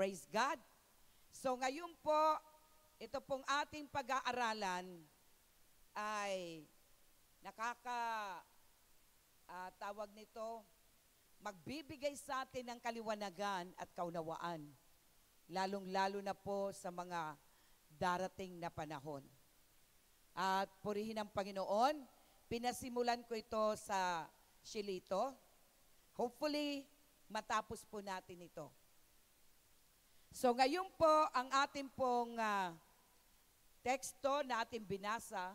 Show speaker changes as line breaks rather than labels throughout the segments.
Praise God. So ngayon po, ito pong ating pag-aaralan ay tawag nito, magbibigay sa atin ng kaliwanagan at kaunawaan, lalong-lalo na po sa mga darating na panahon. At purihin ang Panginoon, pinasimulan ko ito sa Shilito. Hopefully, matapos po natin ito. So ngayon po, ang ating pong teksto na ating binasa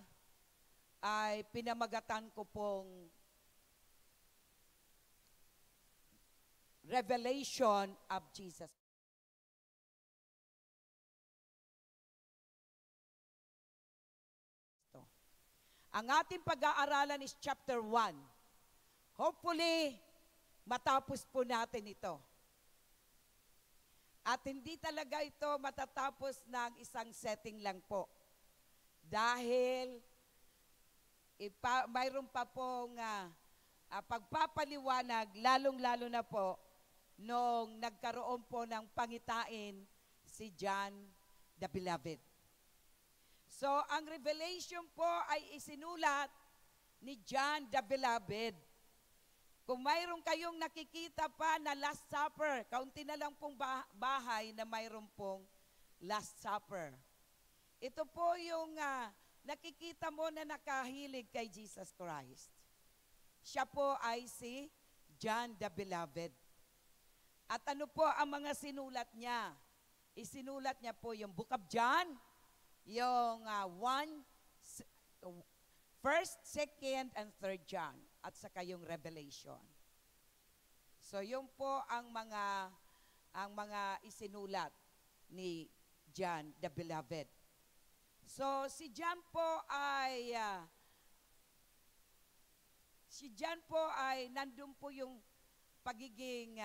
ay pinamagatan ko pong Revelation of Jesus. Ang ating pag-aaralan is chapter 1. Hopefully, matapos po natin ito. At hindi talaga ito matatapos ng isang setting lang po. Dahil mayroon pa pong pagpapaliwanag, lalong-lalo na po, nung nagkaroon po ng pangitain si John the Beloved. So, ang Revelation po ay isinulat ni John the Beloved. Kung mayroon kayong nakikita pa na Last Supper, kaunti na lang pong bahay na mayroon pong Last Supper. Ito po yung nakikita mo na nakahilig kay Jesus Christ. Siya po ay si John the Beloved. At ano po ang mga sinulat niya? Isinulat niya po yung Book of John, yung 1st, 2nd, and 3rd John, at saka yung Revelation. So yun po ang mga isinulat ni John the Beloved. So si John po ay nandun po yung pagiging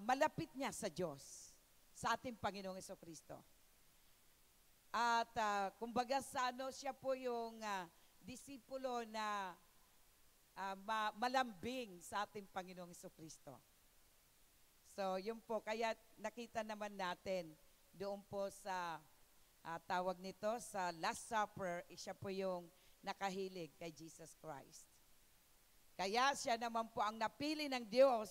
malapit niya sa Diyos, sa ating Panginoong Jesucristo. At kumbaga siya po yung disipulo na malambing sa ating Panginoong Jesucristo. So yun po, kaya nakita naman natin doon po sa tawag nito, sa Last Supper, siya po yung nakahilig kay Jesus Christ. Kaya siya naman po ang napili ng Diyos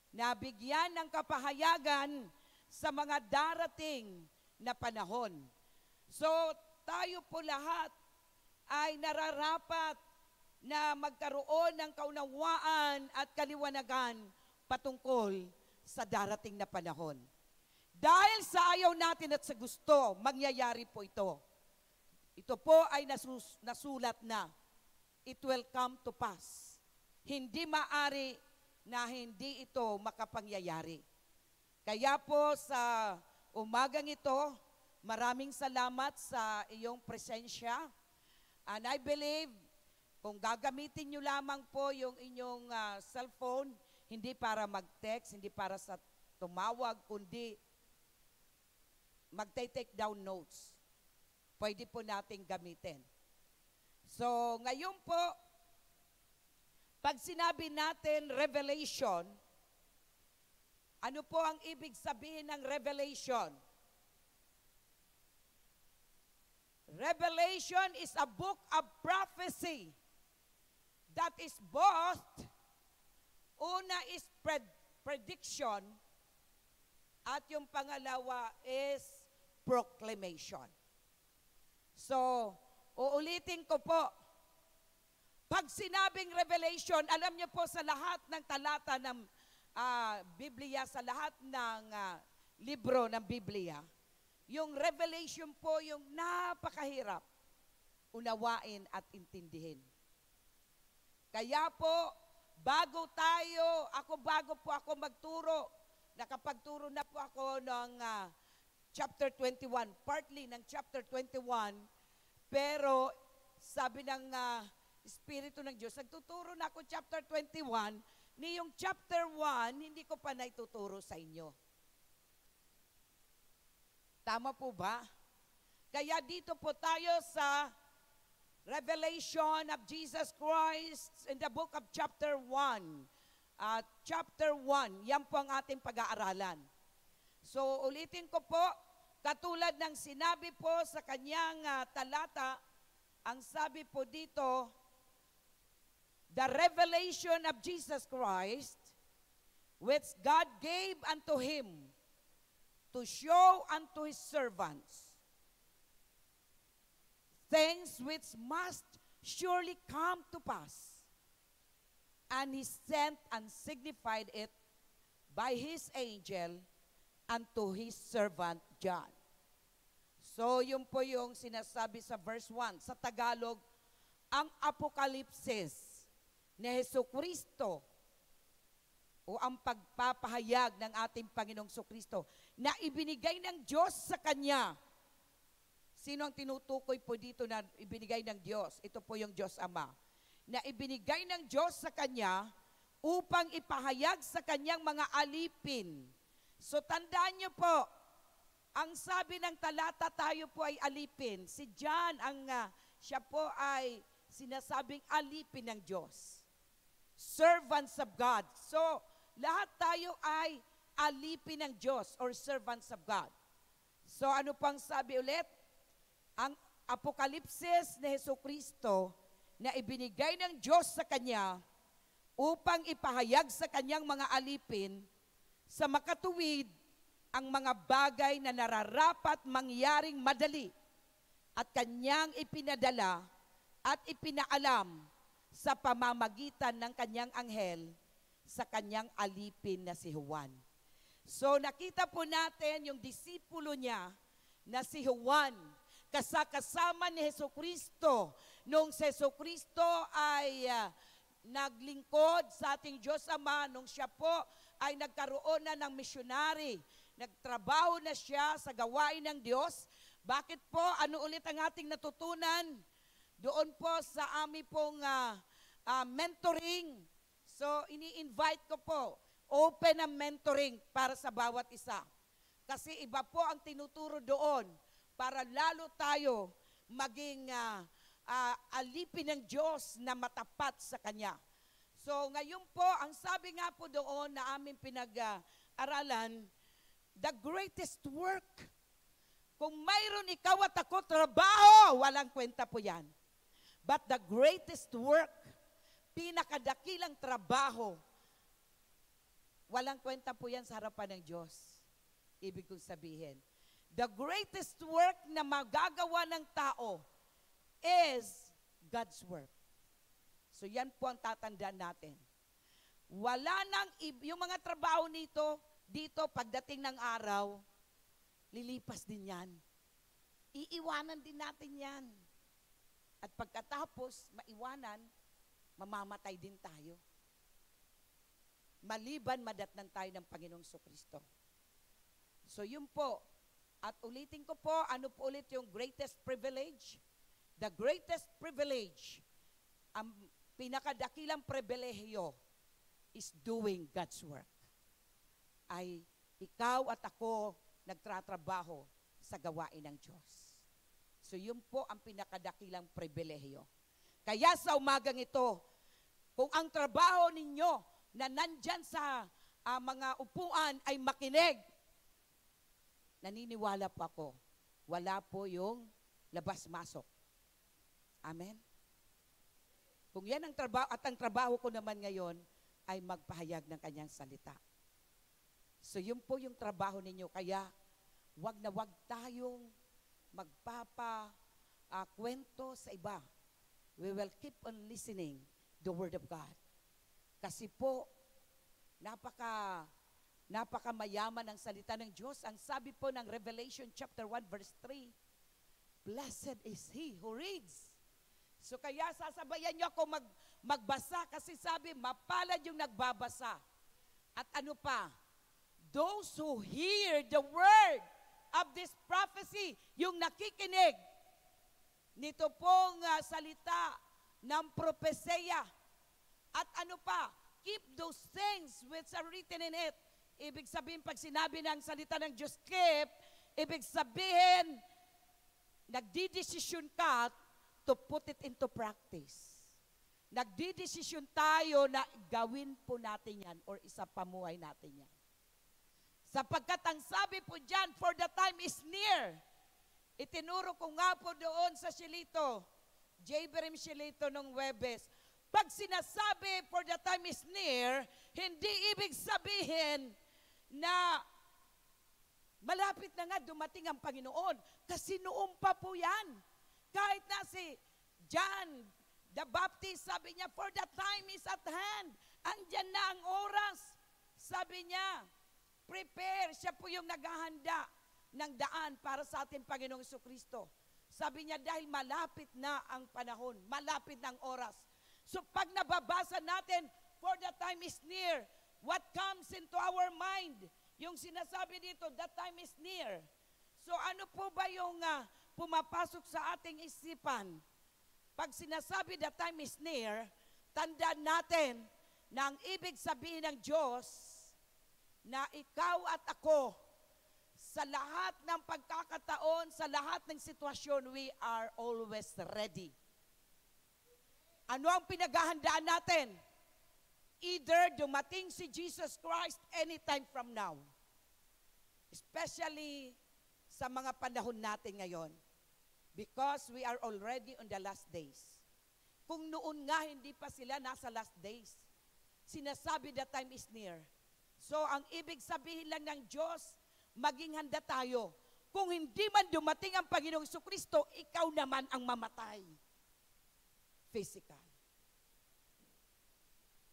na bigyan ng kapahayagan sa mga darating na panahon. So, tayo po lahat ay nararapat na magkaroon ng kaunawaan at kaliwanagan patungkol sa darating na panahon. Dahil sa ayaw natin at sa gusto, mangyayari po ito. Ito po ay nasulat na. It will come to pass. Hindi maari na hindi ito makapangyayari. Kaya po sa umagang ito, maraming salamat sa iyong presensya. And I believe, kung gagamitin nyo lamang po yung inyong cellphone, hindi para mag-text, hindi para sa tumawag, kundi mag-take down notes. Pwede po nating gamitin. So, ngayon po, pag sinabi natin revelation, ano po ang ibig sabihin ng revelation? Revelation is a book of prophecy that is both, una is prediction, at yung pangalawa is proclamation. So, uulitin ko po, pag sinabing revelation, alam niyo po sa lahat ng talata ng Biblia, sa lahat ng libro ng Biblia, yung revelation po yung napakahirap unawain at intindihin. Kaya po, bago po ako magturo, nakapagturo na po ako ng chapter 21, partly ng chapter 21, pero sabi ng Espiritu ng Diyos, nagtuturo na ako chapter 21, ni yung chapter 1, hindi ko pa naituturo sa inyo. Tama po ba? Kaya dito po tayo sa Revelation of Jesus Christ in the book of chapter 1. chapter 1. Yan po ang ating pag-aaralan. So ulitin ko po, katulad ng sinabi po sa kanyang talata, ang sabi po dito, the revelation of Jesus Christ, which God gave unto him to show unto his servants things which must surely come to pass. And he sent and signified it by his angel unto his servant John. So, yun po yung sinasabi sa verse 1. Sa Tagalog, ang apokalipsis ni Jesucristo o ang pagpapahayag ng ating Panginoong Jesucristo na ibinigay ng Diyos sa Kanya. Sino ang tinutukoy po dito na ibinigay ng Diyos? Ito po yung Diyos Ama. Na ibinigay ng Diyos sa Kanya upang ipahayag sa Kanyang mga alipin. So tandaan niyo po, ang sabi ng talata, tayo po ay alipin. Si John, siya po ay sinasabing alipin ng Diyos. Servants of God. So, lahat tayo ay alipin ng Diyos or servants of God. So, ano pang sabi ulit? Ang apokalipsis ni Jesucristo na ibinigay ng Diyos sa Kanya upang ipahayag sa Kanyang mga alipin sa makatuwid ang mga bagay na nararapat mangyaring madali at Kanyang ipinadala at ipinaalam sa pamamagitan ng Kanyang anghel sa Kanyang alipin na si Juan. So nakita po natin yung disipulo niya na si Juan, kasama ni Jesucristo. Nung si Jesucristo ay naglingkod sa ating Diyos Ama, nung siya po ay nagkaroon na ng missionary, nagtrabaho na siya sa gawain ng Diyos. Bakit po? Ano ulit ang ating natutunan? Doon po sa aming pong mentoring. So, ini-invite ko po, open ang mentoring para sa bawat isa. Kasi iba po ang tinuturo doon para lalo tayo maging alipin ng Diyos na matapat sa Kanya. So, ngayon po, ang sabi nga po doon na aming pinag-aralan, the greatest work. Kung mayroon ikaw at ako trabaho, walang kwenta po yan. But the greatest work, pinakadakilang trabaho, walang kwenta po yan sa harapan ng Diyos. Ibig kong sabihin, the greatest work na magagawa ng tao is God's work. So yan po ang tatandaan natin. Wala nang, yung mga trabaho dito, pagdating ng araw, lilipas din yan. Iiwanan din natin yan. At pagkatapos, maiwanan, mamamatay din tayo. Maliban, madatnan tayo ng Panginoong Jesucristo. So yun po. At ulitin ko po, ano po ulit yung greatest privilege? The greatest privilege, ang pinakadakilang pribilehiyo is doing God's work. Ay ikaw at ako nagtratrabaho sa gawain ng Diyos. So yun po ang pinakadakilang pribilehiyo. Kaya sa umagang ito, kung ang trabaho ninyo na nandyan sa mga upuan ay makinig, naniniwala po ako, wala po yung labas-masok. Amen? Kung yan ang trabaho, at ang trabaho ko naman ngayon ay magpahayag ng Kanyang salita. So yun po yung trabaho ninyo. Kaya wag na wag tayong magpapa-kwento sa iba. We will keep on listening the Word of God. Kasi po, napakamayaman ang salita ng Diyos. Ang sabi po ng Revelation chapter 1 verse 3, blessed is he who reads. So kaya sasabayan niyo ako magbasa kasi sabi, mapalad yung nagbabasa. At ano pa? Those who hear the word of this prophecy, yung nakikinig nito pong salita ng propesya. At ano pa? Keep those things which are written in it. Ibig sabihin, pag sinabi ng salita ng Diyos, keep, ibig sabihin, nagdidesisyon ka to put it into practice. nagdidesisyon tayo na gawin po natin yan or isapamuhay natin yan. Sapagkat ang sabi po dyan, for the time is near. Itinuro ko nga po doon sa Shilito, J.B.R.M. Shilito nung Webes. Pag sinasabi, for the time is near, hindi ibig sabihin na malapit na nga dumating ang Panginoon. Kasi noon pa po yan. Kahit na si John the Baptist, sabi niya, for the time is at hand. Andyan na ang oras. Sabi niya, prepare. Siya po yung naghahanda ng daan para sa ating Panginoong Jesucristo. Sabi niya, dahil malapit na ang panahon, malapit na ang oras. So pag nababasa natin, for the time is near, what comes into our mind? Yung sinasabi dito, that time is near. So ano po ba yung pumapasok sa ating isipan? Pag sinasabi that time is near, tandaan natin na ang ibig sabihin ng Diyos na ikaw at ako, sa lahat ng pagkakataon, sa lahat ng sitwasyon, we are always ready. Ano ang pinaghahandaan natin? Either dumating si Jesus Christ anytime from now. Especially sa mga panahon natin ngayon. Because we are already on the last days. Kung noon nga hindi pa sila nasa last days, sinasabi that time is near. So ang ibig sabihin lang ng Diyos, maging handa tayo. Kung hindi man dumating ang Panginoong Jesucristo, ikaw naman ang mamatay. Physical.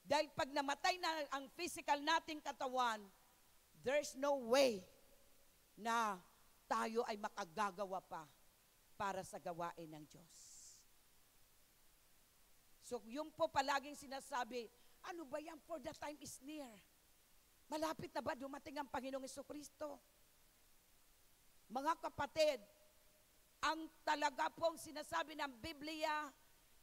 Dahil pag namatay na ang physical nating katawan, there's no way na tayo ay makagagawa pa para sa gawain ng Diyos. So, yung po palaging sinasabi, ano ba yan? For the time is near. Malapit na ba dumating ang Panginoong Jesucristo? Mga kapatid, ang talaga pong sinasabi ng Biblia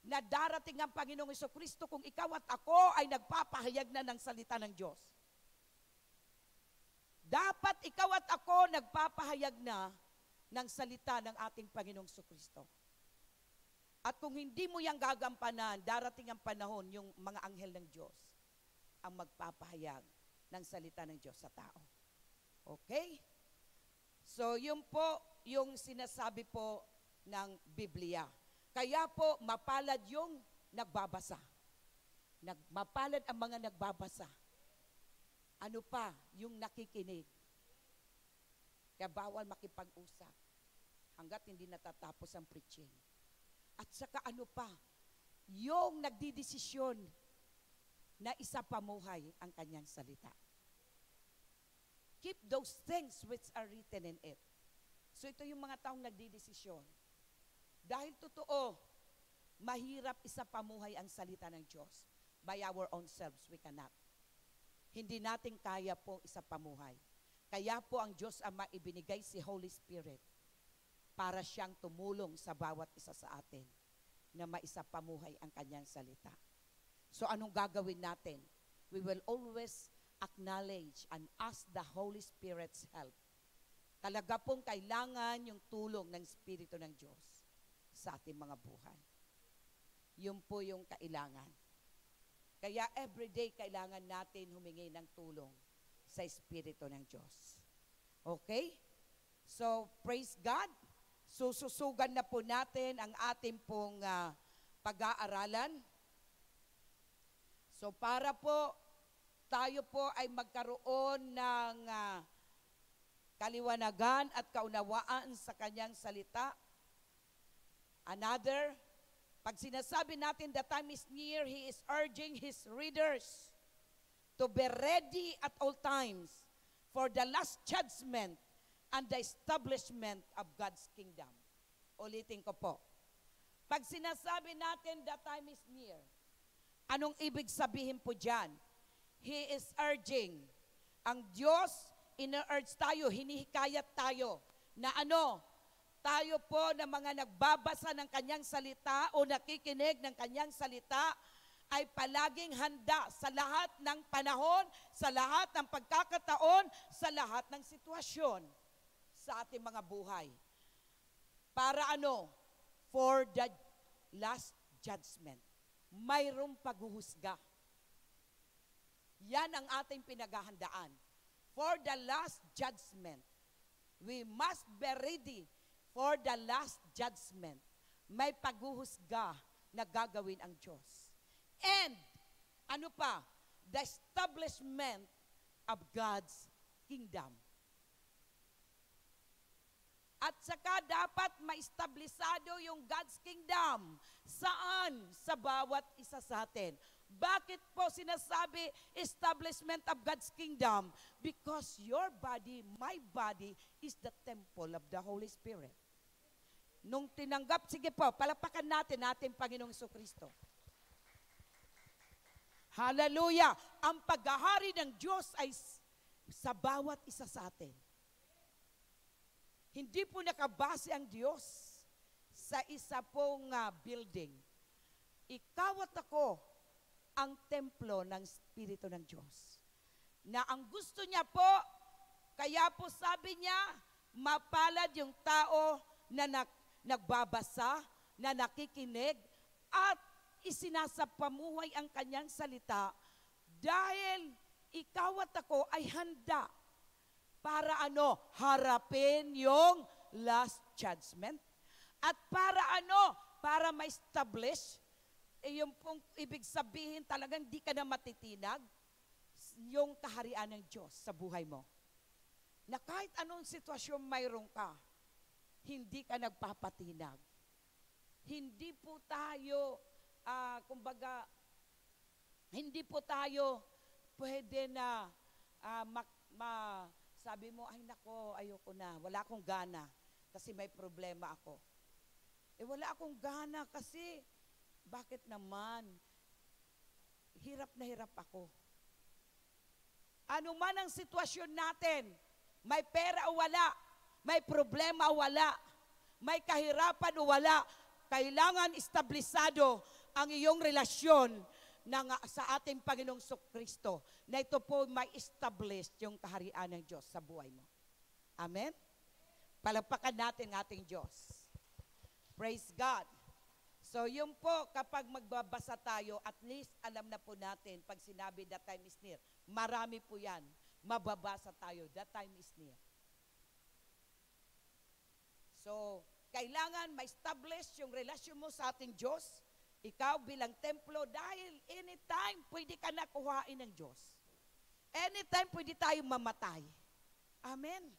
na darating ang Panginoong Jesucristo kung ikaw at ako ay nagpapahayag na ng salita ng Diyos. Dapat ikaw at ako nagpapahayag na ng salita ng ating Panginoong Jesucristo. At kung hindi mo yang gagampanan, darating ang panahon, yung mga anghel ng Diyos ang magpapahayag ng salita ng Diyos sa tao. Okay? So, yun po yung sinasabi po ng Biblia. Kaya po, mapalad yung nagbabasa. Mapalad ang mga nagbabasa. Ano pa? Yung nakikinig. Kaya bawal makipag-usap hanggat hindi natatapos ang preaching. At saka ano pa? Yung nagdidesisyon na isapamuhay ang kanyang salita. Keep those things which are written in it. So ito yung mga taong nagdidesisyon. Dahil totoo, mahirap isapamuhay ang salita ng Diyos. By our own selves, we cannot. Hindi natin kaya pong isapamuhay. Kaya po ang Diyos Ama ibinigay si Holy Spirit para siyang tumulong sa bawat isa sa atin na maisapamuhay ang kanyang salita. So anong gagawin natin? We will always acknowledge and ask the Holy Spirit's help. Talaga pong kailangan yung tulong ng Espiritu ng Diyos sa ating mga buhay. Yun po yung kailangan. Kaya everyday kailangan natin humingi ng tulong sa Espiritu ng Diyos. Okay? So, praise God. Sususugan na po natin ang ating pong pag-aaralan. So, para po tayo po ay magkaroon ng kaliwanagan at kaunawaan sa kanyang salita. Another, pag sinasabi natin the time is near, He is urging His readers to be ready at all times for the last judgment and the establishment of God's kingdom. Ulitin ko po. Pag sinasabi natin the time is near, anong ibig sabihin po dyan? He is urging. Ang Diyos, ina-urge tayo, hinihikayat tayo, na ano? Tayo po na mga nagbabasa ng kanyang salita o nakikinig ng kanyang salita, ay palaging handa sa lahat ng panahon, sa lahat ng pagkakataon, sa lahat ng sitwasyon sa ating mga buhay. Para ano? For the last judgment. mayroong paghuhusga. Yan ang ating pinaghahandaan. For the last judgment. We must be ready for the last judgment. May paghuhusga na gagawin ang Diyos. And, ano pa? The establishment of God's kingdom. At saka dapat maestablisado yung God's kingdom. Saan? Sa bawat isa sa atin. Bakit po sinasabi establishment of God's kingdom? Because your body, my body, is the temple of the Holy Spirit. Nung tinanggap, sige po, palapakan natin Panginoong Jesucristo. Hallelujah! Ang paghahari ng Diyos ay sa bawat isa sa atin. Hindi po nakabase ang Diyos sa isa pong building. Ikaw at ako ang templo ng Espiritu ng Diyos. Na ang gusto niya po, kaya po sabi niya, mapalad yung tao na nagbabasa, na nakikinig, at isinasapamuhay ang kanyang salita dahil ikaw at ako ay handa para harapin yung last judgment. At para para ma-establish, yung pong ibig sabihin talagang di ka na matitinag, yung kaharian ng Diyos sa buhay mo. Na kahit anong sitwasyon mayroon ka, hindi ka nagpapatinag. Hindi po tayo, hindi po tayo pwede na sabi mo, ay nako, ayoko na, wala akong gana kasi may problema ako. Wala akong gana kasi, bakit naman? Hirap na hirap ako. Ano man ang sitwasyon natin, may pera o wala, may problema o wala, may kahirapan o wala, kailangan establisado ang iyong relasyon sa ating Panginoong Jesucristo, na ito po may establish yung kaharian ng Diyos sa buhay mo. Amen? Palagpakan natin ang ating Diyos. Praise God. So yun po, kapag magbabasa tayo, at least alam na po natin, pag sinabi that time is near, marami po yan, mababasa tayo, that time is near. So, kailangan ma-establish yung relasyon mo sa ating Diyos, ikaw bilang templo, dahil anytime pwede ka nakuhain ng Diyos. Anytime pwede tayong mamatay. Amen.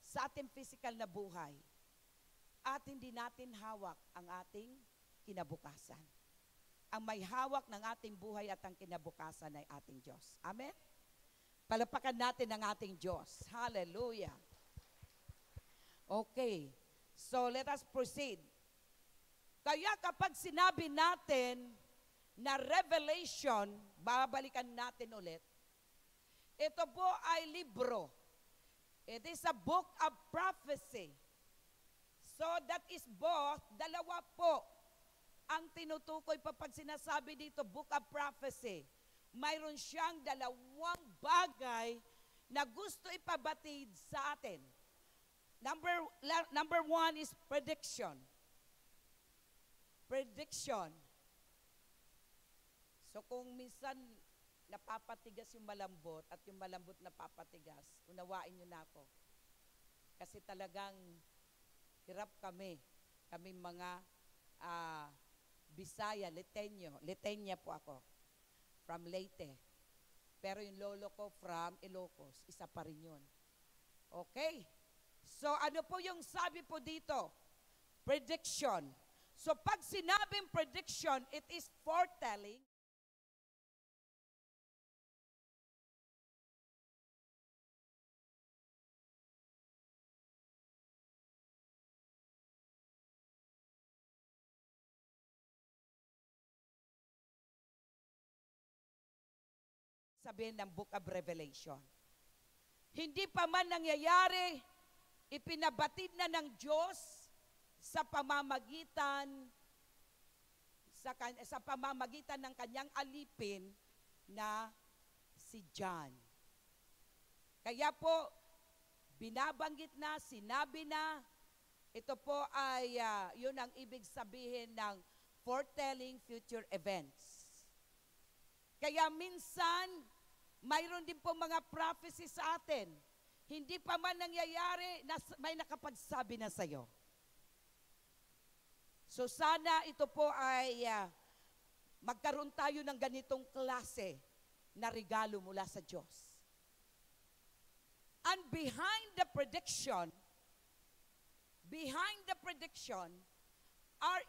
Sa ating physical na buhay. At hindi natin hawak ang ating kinabukasan. Ang may hawak ng ating buhay at ang kinabukasan ay ating Diyos. Amen. Palapakan natin ang ating Diyos. Hallelujah. Okay. So let us proceed. Kaya kapag sinabi natin na revelation, babalikan natin ulit, ito po ay libro. It is a book of prophecy. So that is both, dalawa po ang tinutukoy pa pag sinasabi dito, book of prophecy. Mayroon siyang dalawang bagay na gusto ipabatid sa atin. Number one is prediction. Prediction. So kung minsan napapatigas yung malambot at yung malambot napapatigas, unawain nyo na ako. Kasi talagang hirap kaming mga Bisaya, Litenya po ako, from Leyte. Pero yung lolo ko from Ilocos, isa pa rin yun. Okay? So ano po yung sabi po dito? Prediction. So pag sinabing prediction, it is foretelling. Sabihin ng Book of Revelation. Hindi pa man nangyayari, ipinabatid na ng Diyos sa pamamagitan ng kanyang alipin na si John. Kaya po, binabanggit na, sinabi na, ito po ay, yun ang ibig sabihin ng foretelling future events. Kaya minsan, mayroon din po mga prophecy sa atin. Hindi pa man nangyayari, may nakapagsabi na sa'yo. So sana ito po ay magkaroon tayo ng ganitong klase na regalo mula sa Diyos. And behind the prediction are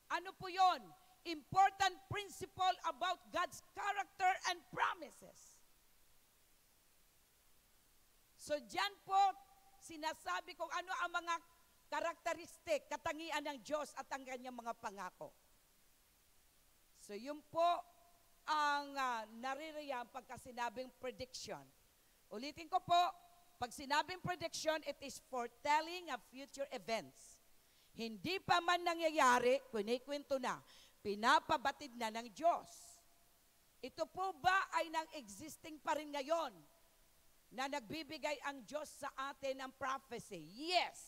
ano po yon? Important principle about God's character and promises. So diyan po, sinasabi kung ano ang mga karakteristik, katangian ng Diyos at ang kanyang mga pangako. So yun po ang naririyan pagka sinabing prediction. Ulitin ko po, pag sinabing prediction, it is foretelling of future events. Hindi pa man nangyayari, kunikwento na, pinapabatid na ng Diyos. Ito po ba ay nang-existing pa rin ngayon na nagbibigay ang Diyos sa atin ng prophecy? Yes.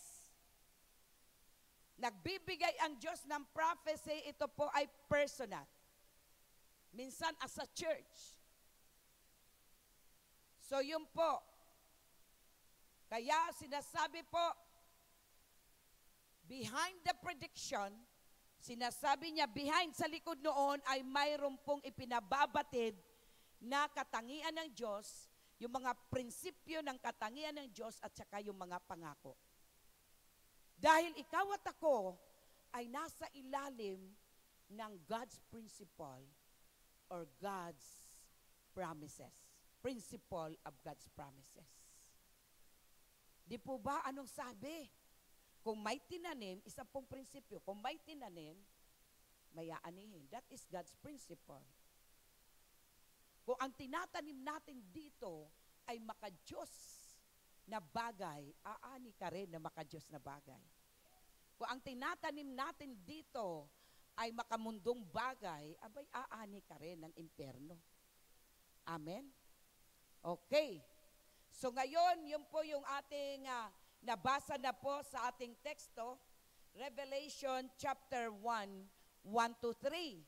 Nagbibigay ang Diyos ng prophecy, ito po ay personal. Minsan as a church. So yun po. Kaya sinasabi po, behind the prediction, sinasabi niya, behind sa likod noon ay mayroon pong ipinababatid na katangian ng Diyos, yung mga prinsipyo ng katangian ng Diyos at saka yung mga pangako. Dahil ikaw at ako ay nasa ilalim ng God's principle or God's promises. Principle of God's promises. Di po ba anong sabi? Kung may tinanim, isa pong prinsipyo, kung may tinanim, may aanihin. That is God's principle. Kung ang tinatanim natin dito ay maka-Diyos na bagay, aani ka rin na maka-Diyos na bagay. Kung ang tinatanim natin dito ay makamundong bagay, abay aani ka rin ng impyerno. Amen? Okay. So ngayon, yun po yung ating nabasa na po sa ating teksto, Revelation chapter 1, 1-3.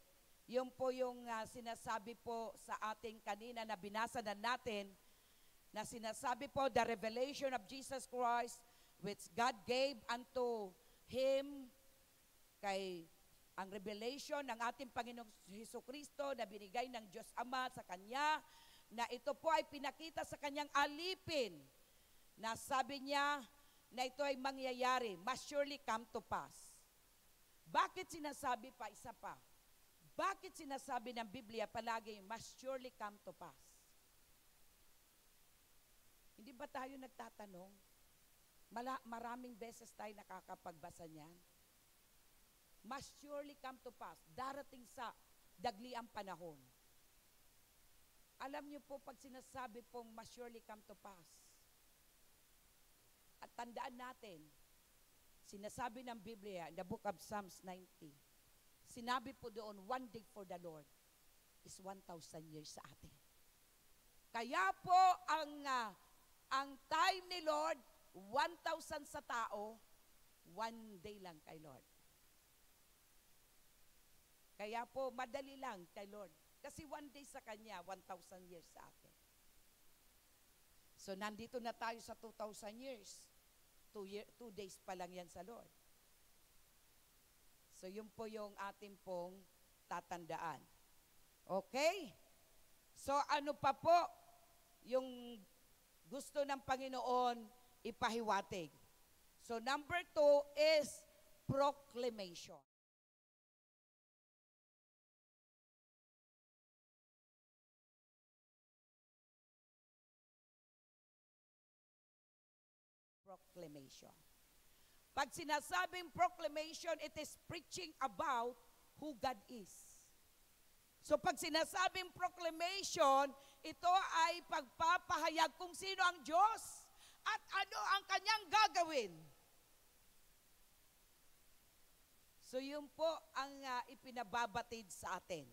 Yun po yung sinasabi po sa ating kanina na binasa na natin, na sinasabi po, the revelation of Jesus Christ, which God gave unto Him, ang revelation ng ating Panginoong Jesucristo na binigay ng Diyos Ama sa Kanya, na ito po ay pinakita sa Kanyang alipin, na sabi niya, na ito ay mangyayari, must surely come to pass. Bakit sinasabi pa, isa pa? Bakit sinasabi ng Biblia palagi, must surely come to pass? Hindi ba tayo nagtatanong? Maraming beses tayo nakakapagbasa niyan. Must surely come to pass. Darating sa dagliang panahon. Alam niyo po, pag sinasabi pong must surely come to pass, at tandaan natin, sinasabi ng Biblia, in the book of Psalms 90, sinabi po doon, one day for the Lord is 1,000 years sa atin. Kaya po, ang time ni Lord, 1,000 sa tao, one day lang kay Lord. Kaya po, madali lang kay Lord. Kasi one day sa Kanya, 1,000 years sa atin. So, nandito na tayo sa 2,000 years. 2 days pa lang yan sa Lord. So, yun po yung ating pong tatandaan. Okay? So, ano pa po yung gusto ng Panginoon ipahiwatig? So, number 2 is proclamation. Proclamation. Pag sinasabing proclamation, it is preaching about who God is. So pag sinasabing proclamation, ito ay pagpapahayag kung sino ang Diyos at ano ang kanyang gagawin. So yun po ang ipinababatid sa atin.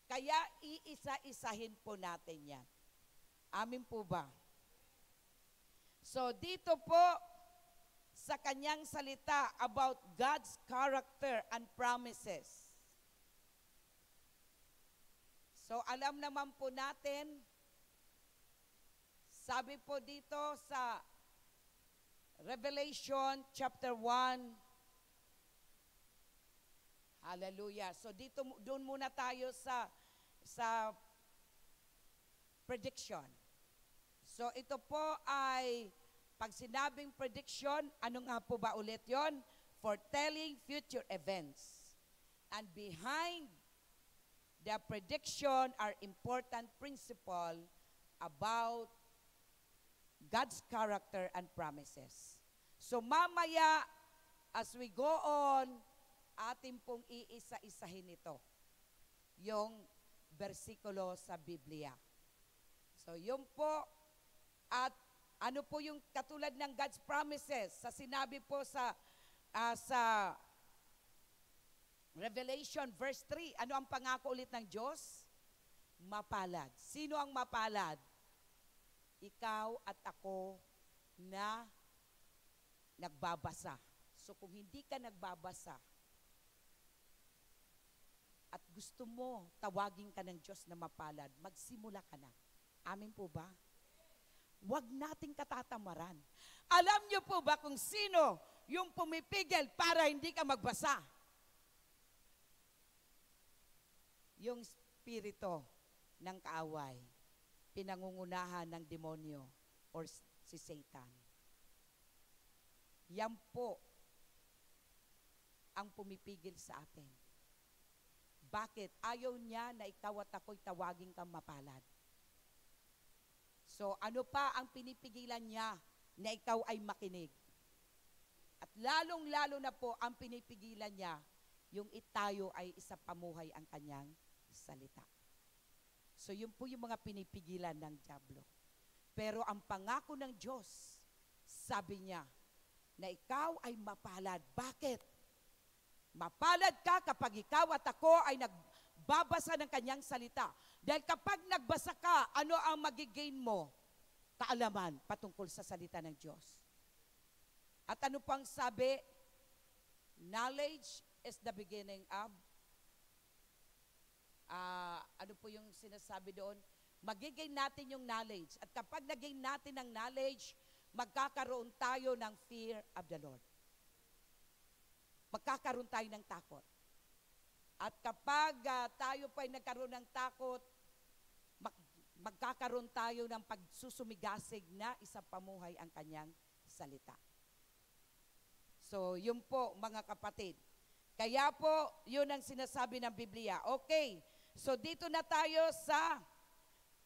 Kaya iisa-isahin po natin yan. Amin po ba? So dito po sa kanyang salita about God's character and promises. So alam naman po natin, sabi po dito sa Revelation chapter 1, hallelujah. So doon muna tayo sa prediction. So ito po ay, pag sinabing prediction, ano nga po ba ulit yon? Foretelling future events. And behind the prediction are important principle about God's character and promises. So mamaya, as we go on, atin pong iisa-isahin ito, yung bersikulo sa Biblia. So yun po, at ano po yung katulad ng God's promises sa sinabi po sa Revelation verse 3, ano ang pangako ulit ng Diyos? Mapalad. Sino ang mapalad? Ikaw at ako na nagbabasa. So kung hindi ka nagbabasa at gusto mo tawagin ka ng Diyos na mapalad, magsimula ka na. Amin po ba? Huwag nating katatamaran. Alam niyo po ba kung sino yung pumipigil para hindi ka magbasa? Yung spirito ng kaaway, pinangungunahan ng demonyo or si Satan. Yan po ang pumipigil sa atin. Bakit? Ayaw niya na ikaw at ako'y tawagin kang mapalad. So ano pa ang pinipigilan niya na ikaw ay makinig? At lalong-lalo na po ang pinipigilan niya yung itayo ay isa pamuhay ang kanyang salita. So yun po yung mga pinipigilan ng dyablo. Pero ang pangako ng Diyos, sabi niya, na ikaw ay mapalad. Bakit? Mapalad ka kapag ikaw at ako ay nagbabasa ng kanyang salita. Dahil kapag nagbasa ka, ano ang magigain mo? Kaalaman patungkol sa salita ng Diyos. At ano pang sabi? Knowledge is the beginning of ano po yung sinasabi doon? Magigain natin yung knowledge. At kapag nagain natin ang knowledge, magkakaroon tayo ng fear of the Lord. Magkakaroon tayo ng takot. At kapag tayo pa ay nagkaroon ng takot, magkakaroon tayo ng pagsusumigasig na isang pamuhay ang kanyang salita. So, yun po mga kapatid. Kaya po, yun ang sinasabi ng Biblia. Okay, so dito na tayo sa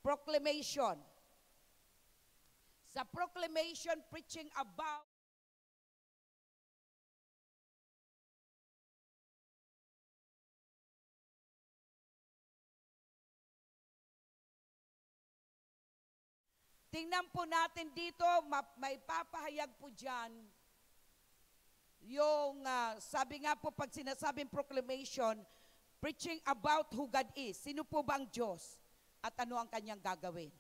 proclamation. Sa proclamation, preaching about tingnan po natin dito, may papahayag po dyan, yung sabi nga po pag sinasabing proclamation, preaching about who God is. Sino po ba ang Diyos? At ano ang kanyang gagawin?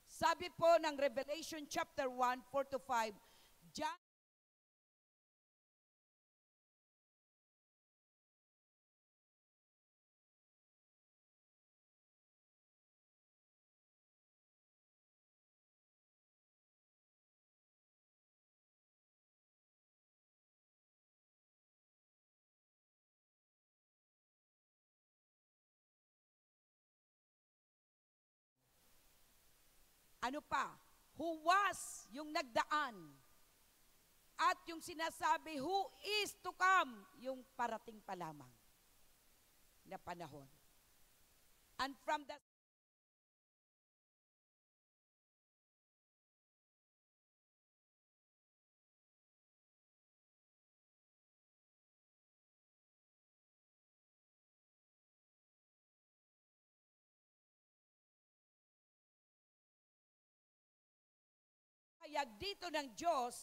Sabi po ng Revelation chapter 1, 4-5, John ano pa? Who was, yung nagdaan. At yung sinasabi, who is to come, yung parating pa lamang na panahon. And from the hayag dito ng Diyos,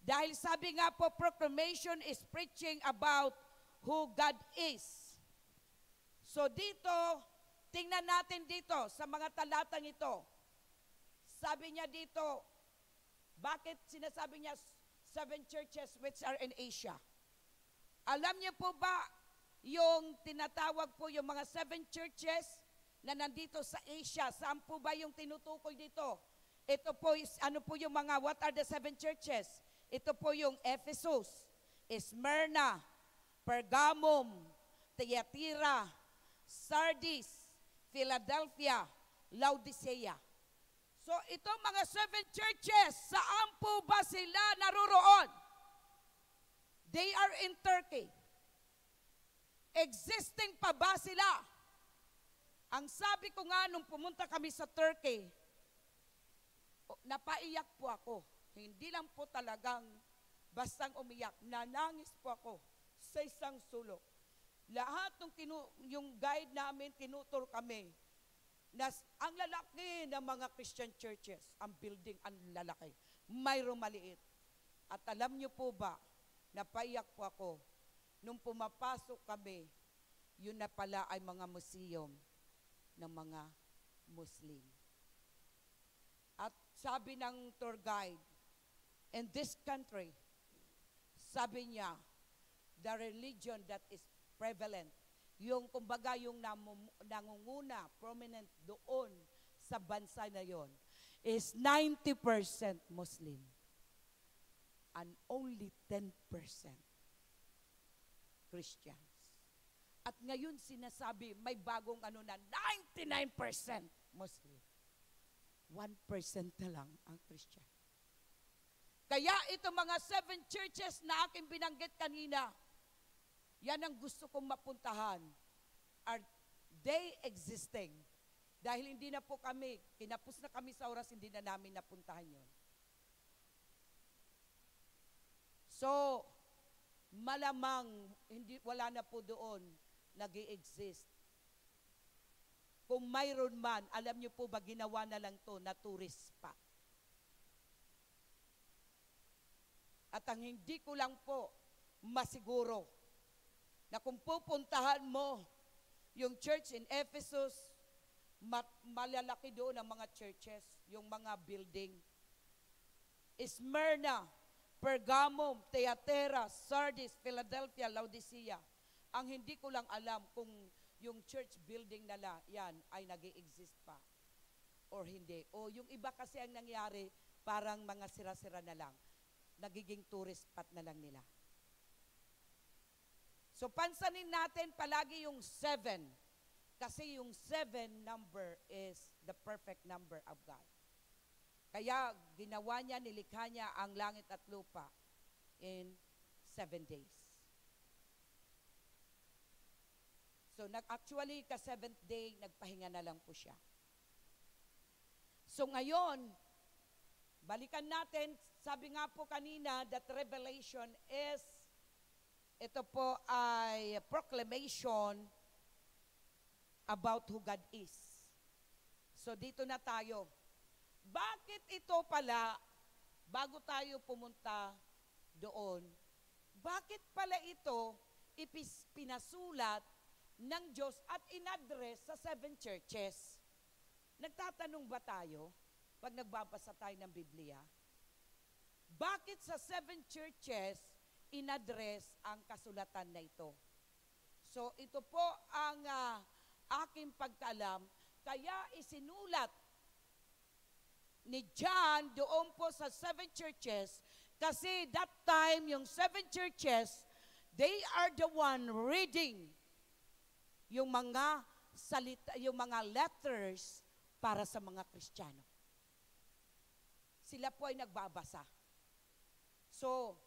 dahil sabi nga po, proclamation is preaching about who God is. So dito, tingnan natin dito sa mga talatang ito. Sabi niya dito, bakit sinasabi niya 7 churches which are in Asia? Alam niyo po ba yung tinatawag po yung mga 7 churches na nandito sa Asia? Saan po ba yung tinutukoy dito? Ito po is, ano po yung mga, what are the 7 churches? Ito po yung Ephesus, Smyrna, Pergamum, Thyatira, Sardis, Philadelphia, Laodicea. So itong mga 7 churches, saan po ba sila naroroon? They are in Turkey. Existing pa ba sila? Ang sabi ko nga nung pumunta kami sa Turkey, napaiyak po ako. Hindi lang po talagang bastang umiyak. Nanangis po ako sa isang sulok. Lahat ng yung guide namin, tinutur kami. Ang lalaki ng mga Christian churches, ang building, ang lalaki. Mayroong maliit. At alam niyo po ba, napaiyak po ako. Nung pumapasok kami, yun na pala ay mga museum ng mga Muslim. At sabi ng tour guide, in this country, sabi niya, the religion that is prevalent, yung kumbaga yung nangunguna, prominent doon sa bansa na yon, is 90% Muslim and only 10% Christians. At ngayon sinasabi, may bagong ano na 99% Muslim. 1% na lang ang Christian. Kaya ito mga 7 churches na aking binanggit kanina, yan ang gusto kong mapuntahan. Are they existing? Dahil hindi na po kami, kinapos na kami sa oras, hindi na namin napuntahan yon. So, malamang wala na po doon nag-i-exist. Kung mayroon man, alam niyo po ba, ginawa na lang to na tourist spot. At ang hindi ko lang po masiguro na kung pupuntahan mo yung church in Ephesus, malalaki doon ang mga churches, yung mga building. Smyrna, Pergamum, Thyatira, Sardis, Philadelphia, Laodicea. Ang hindi ko lang alam kung yung church building nila, yan, ay nag-i-exist pa or hindi. O yung iba kasi ang nangyari, parang mga sira-sira na lang. Nagiging tourist spot na lang nila. So pansanin natin palagi yung 7. Kasi yung 7 number is the perfect number of God. Kaya ginawa niya, nilikha niya ang langit at lupa in 7 days. So actually, ka-7th day, nagpahinga na lang po siya. So ngayon, balikan natin, sabi nga po kanina that revelation is, ito po ay proclamation about who God is. So dito na tayo. Bakit ito pala, bago tayo pumunta doon, bakit pala ito pinasulat ng Diyos at in-address sa 7 churches? Nagtatanong ba tayo pag nagbabasa tayo ng Biblia? Bakit sa 7 churches in-address ang kasulatan na ito? So ito po ang aking pagkaalam, kaya isinulat ni John doon po sa 7 churches kasi that time yung 7 churches, they are the one reading yung mga salita, yung mga letters para sa mga Kristiyano. Sila po ay nagbabasa. So,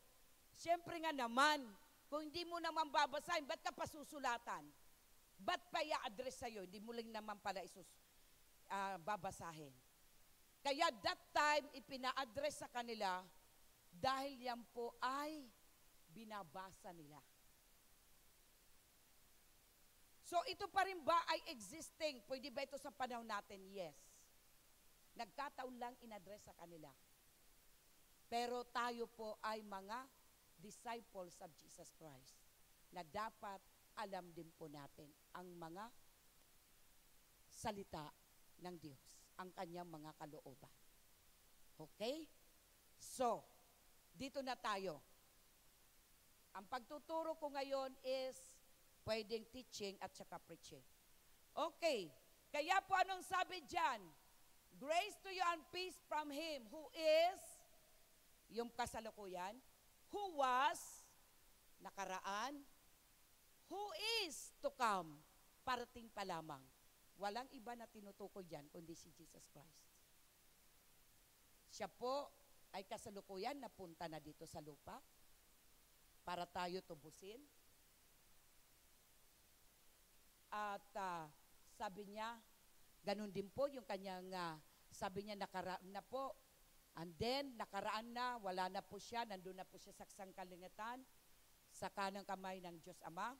siyempre nga naman, kung hindi mo naman babasahin, ba't ka pa susulatan? Ba't pa i-address sa'yo? Hindi mo lang naman pala babasahin. Kaya that time, ipina-address sa kanila dahil yan po ay binabasa nila. So ito pa rin ba ay existing? Pwede ba ito sa panahon natin? Yes. Nagkataon lang in-address sa kanila. Pero tayo po ay mga disciples of Jesus Christ na dapat alam din po natin ang mga salita ng Diyos, ang kanyang mga kalooban. Okay? So, dito na tayo. Ang pagtuturo ko ngayon is pwedeng teaching at saka preaching. Okay. Kaya po anong sabi dyan? Grace to you and peace from Him who is, yung kasalukuyan, who was, nakaraan, who is to come, parating pa lamang. Walang iba na tinutukoy dyan, kundi si Jesus Christ. Siya po ay kasalukuyan na punta na dito sa lupa para tayo tubusin. At sabi niya, ganun din po yung kanyang, sabi niya nakaraan na po. And then, nakaraan na, wala na po siya, nandun na po siya sa sangkalingatan, sa kanang kamay ng Diyos Ama.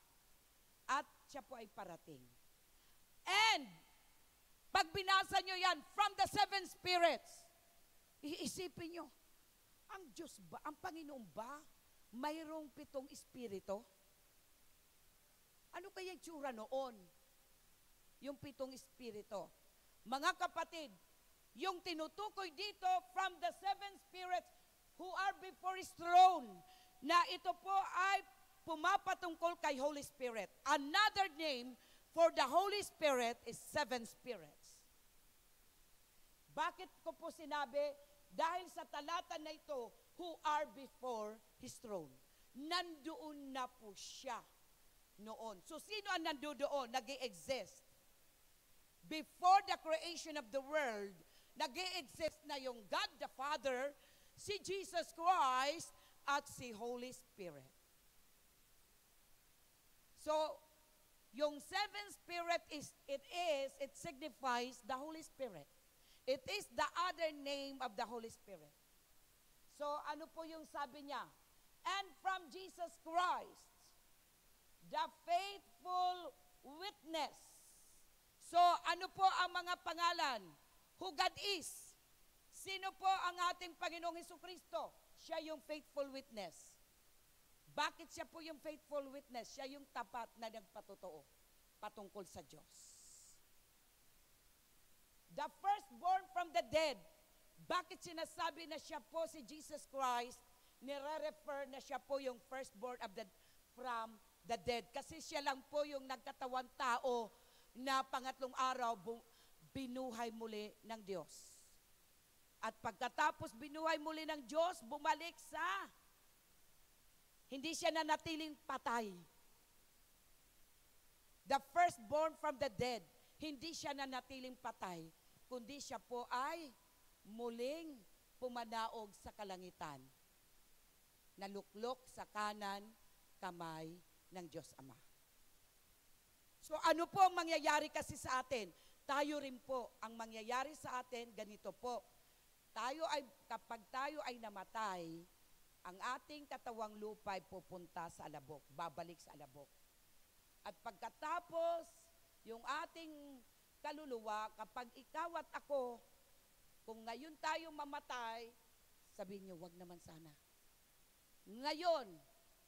At siya po ay parating. And, pag binasa nyo yan, from the seven spirits, iisipin nyo, ang Diyos ba, ang Panginoon ba, mayroong 7 espiritu? Ano kaya yung tsura noon? Yung 7 espiritu. Mga kapatid, yung tinutukoy dito from the 7 spirits who are before His throne, na ito po ay pumapatungkol kay Holy Spirit. Another name for the Holy Spirit is 7 spirits. Bakit ko po sinabi? Dahil sa talata na ito, who are before His throne. Nandoon na po siya noon. So sino ang nandoon? Nag-i-exist. Before the creation of the world, nag-i-exist na yung God the Father, si Jesus Christ, at si Holy Spirit. So, yung 7 Spirit it signifies the Holy Spirit. It is the other name of the Holy Spirit. So, ano po yung sabi niya? And from Jesus Christ, the faithful witness. So, ano po ang mga pangalan? Who God is? Sino po ang ating Panginoong Hesukristo? Siya yung faithful witness. Bakit siya po yung faithful witness? Siya yung tapat na nagpatotoo patungkol sa Diyos. The firstborn from the dead. Bakit sinasabi na siya po si Jesus Christ? Nire-refer na siya po yung firstborn from the dead. Kasi siya lang po yung nagkatawan tao na pangatlong araw binuhay muli ng Diyos. At pagkatapos binuhay muli ng Diyos, bumalik sa, hindi siya nanatiling patay. The firstborn from the dead, hindi siya nanatiling patay, kundi siya po ay muling pumanaog sa kalangitan, naluklok sa kanan kamay ng Diyos Ama. So ano po ang mangyayari kasi sa atin? Tayo rin po, ang mangyayari sa atin, ganito po. Kapag tayo ay namatay, ang ating katawang lupa ay pupunta sa alabok, babalik sa alabok. At pagkatapos, yung ating kaluluwa, kapag ikaw at ako, kung ngayon tayo mamatay, sabihin niyo, wag naman sana. Ngayon,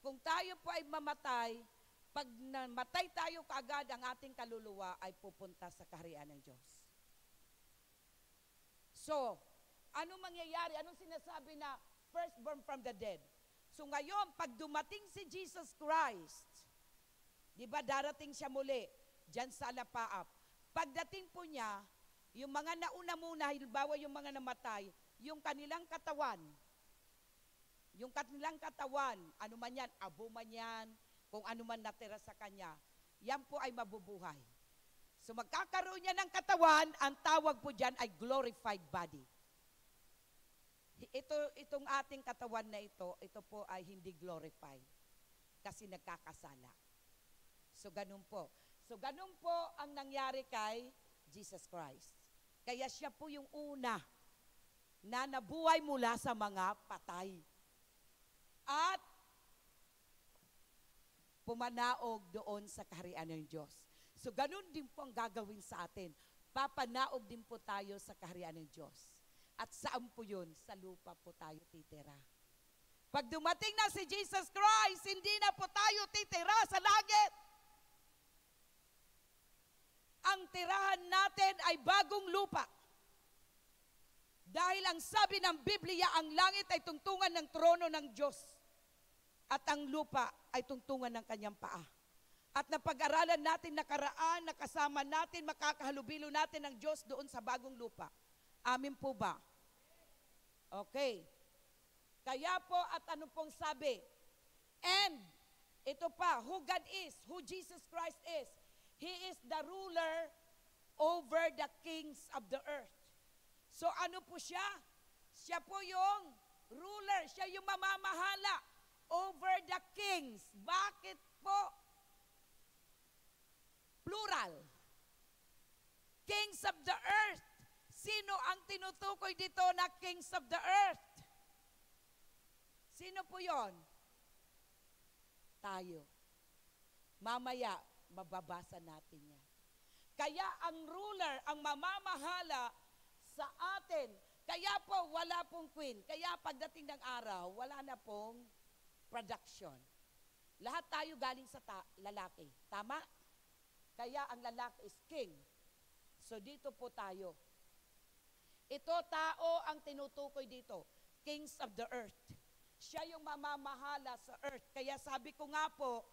kung tayo po ay mamatay, pag namatay tayo kaagad, ang ating kaluluwa ay pupunta sa kaharian ng Diyos. So, ano mangyayari? Anong sinasabi na firstborn from the dead? So ngayon, pag dumating si Jesus Christ, di ba darating siya muli, dyan sa alapaap. Pagdating po niya, yung mga nauna muna, halimbawa yung mga namatay, yung kanilang katawan, ano man yan, abo man yan, kung ano man natira sa kanya, yan po ay mabubuhay. So magkakaroon niya ng katawan, ang tawag po dyan ay glorified body. Itong ating katawan na ito po ay hindi glorified kasi nagkakasala. So ganun po. So ganun po ang nangyari kay Jesus Christ. Kaya siya po yung una na nabuhay mula sa mga patay. At pumanaog doon sa kaharian ng Diyos. So ganun din po ang gagawin sa atin. Papanaog din po tayo sa kaharian ng Diyos. At saan po yun? Sa lupa po tayo titira. Pag dumating na si Jesus Christ, hindi na po tayo titira sa langit. tirahan natin ay bagong lupa. Dahil ang sabi ng Biblia, ang langit ay tungtungan ng trono ng Diyos at ang lupa ay tungtungan ng kanyang paa. At napag-aralan natin nakaraan, nakasama natin, makakahalubilo natin ang Diyos doon sa bagong lupa. Amin po ba? Okay. Kaya po at ano pong sabi? And, ito pa, who God is, who Jesus Christ is. He is the ruler over the kings of the earth. So ano po siya? Siya po yung ruler, siya yung mamamahala over the kings. Bakit po? Plural. Kings of the earth. Sino ang tinutukoy dito na kings of the earth? Sino po yon? Tayo. Mamaya, mababasa natin yan. Kaya ang ruler, ang mamamahala sa atin, kaya po wala pong queen. Kaya pagdating ng araw, wala na pong production. Lahat tayo galing sa lalaki. Tama? Kaya ang lalaki is king. So dito po tayo. Ito tao ang tinutukoy dito. Kings of the earth. Siya yung mamamahala sa earth. Kaya sabi ko nga po,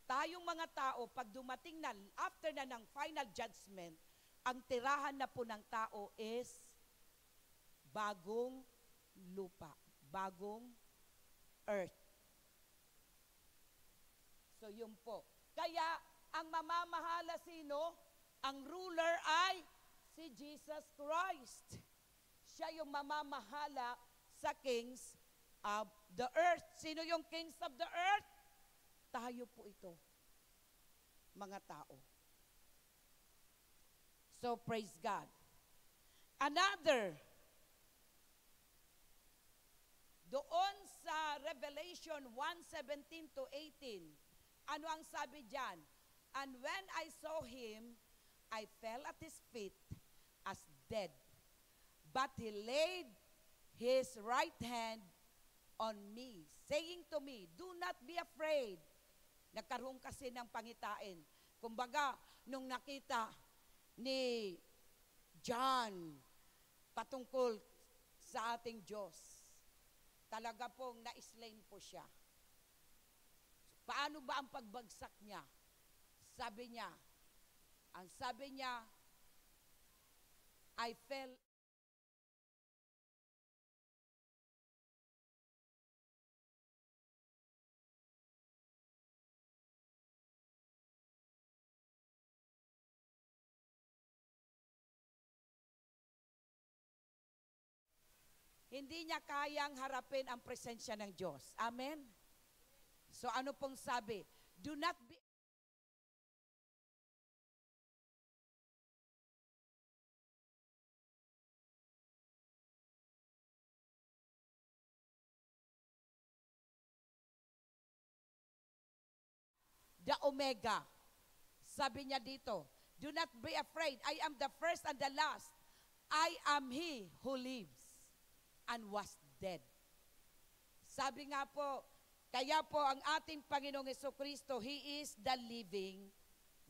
tayong mga tao, pag dumating na, after na ng final judgment, ang tirahan na po ng tao is bagong lupa. Bagong earth. So yun po. Kaya, ang mamamahala sino? Ang ruler ay si Jesus Christ. Siya yung mamamahala sa kings of the earth. Sino yung kings of the earth? Tayo po ito, mga tao. So, praise God. Another, doon sa Revelation 1:17 to 18, ano ang sabi dyan? And when I saw him, I fell at his feet as dead. But he laid his right hand on me, saying to me, do not be afraid. Nagkaroon kasi ng pangitain. Kumbaga, nung nakita ni John patungkol sa ating Diyos, talaga pong na-slain po siya. Paano ba ang pagbagsak niya? Ang sabi niya, I fell. Hindi niya kayang harapin ang presensya ng Diyos. Amen? So ano pong sabi? Do not be the Omega. Sabi niya dito, do not be afraid. I am the first and the last. I am He who lives and was dead. Sabi nga po, kaya po ang ating Panginoong Jesucristo, He is the living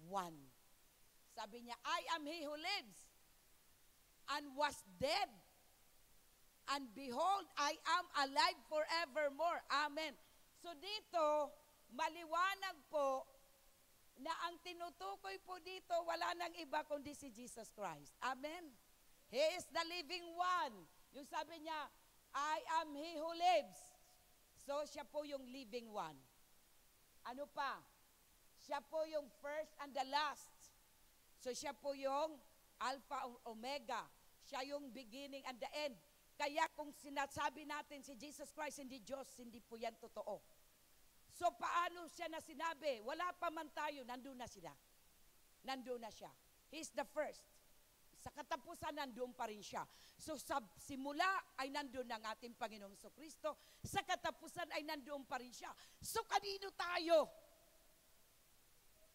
one. Sabi niya, I am He who lives and was dead. And behold, I am alive forevermore. Amen. So dito, maliwanag po na ang tinutukoy po dito, wala nang iba kundi si Jesus Christ. Amen. He is the living one. Yung sabi niya, I am He who lives. So, siya po yung living one. Ano pa? Siya po yung first and the last. So, siya po yung Alpha and Omega. Siya yung beginning and the end. Kaya kung sinasabi natin si Jesus Christ hindi Diyos, hindi po yan totoo. So, paano siya na sinabi? Wala pa man tayo, nandun na sila. Nandun na siya. He's the first. Sa katapusan, nandoon pa rin siya. So sa simula ay nandoon ang ating Panginoong Jesucristo. Sa katapusan ay nandoon pa rin siya. So kanino tayo?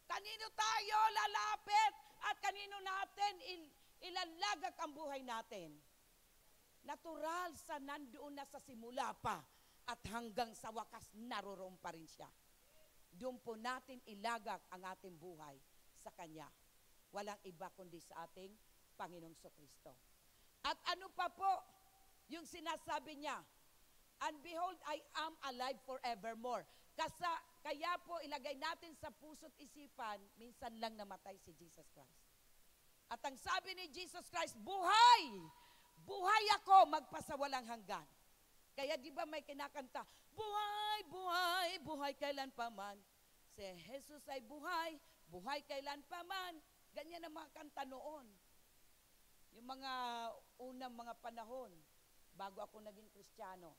Kanino tayo lalapit at kanino natin ilalagak ang buhay natin? Natural sa nandoon na sa simula pa at hanggang sa wakas naroroon pa rin siya. Doon po natin ilagak ang ating buhay sa Kanya. Walang iba kundi sa ating Panginoong Kristo. At ano pa po yung sinasabi niya? And behold, I am alive forevermore. Kaya po ilagay natin sa puso't isipan, minsan lang namatay si Jesus Christ. At ang sabi ni Jesus Christ, buhay! Buhay ako magpasawalang hanggan. Kaya di ba may kinakanta, buhay, buhay, buhay kailan pa man. Si Jesus ay buhay, buhay kailan pa man. Ganyan ang mga kanta noon. Yung mga unang mga panahon, bago ako naging Kristiyano.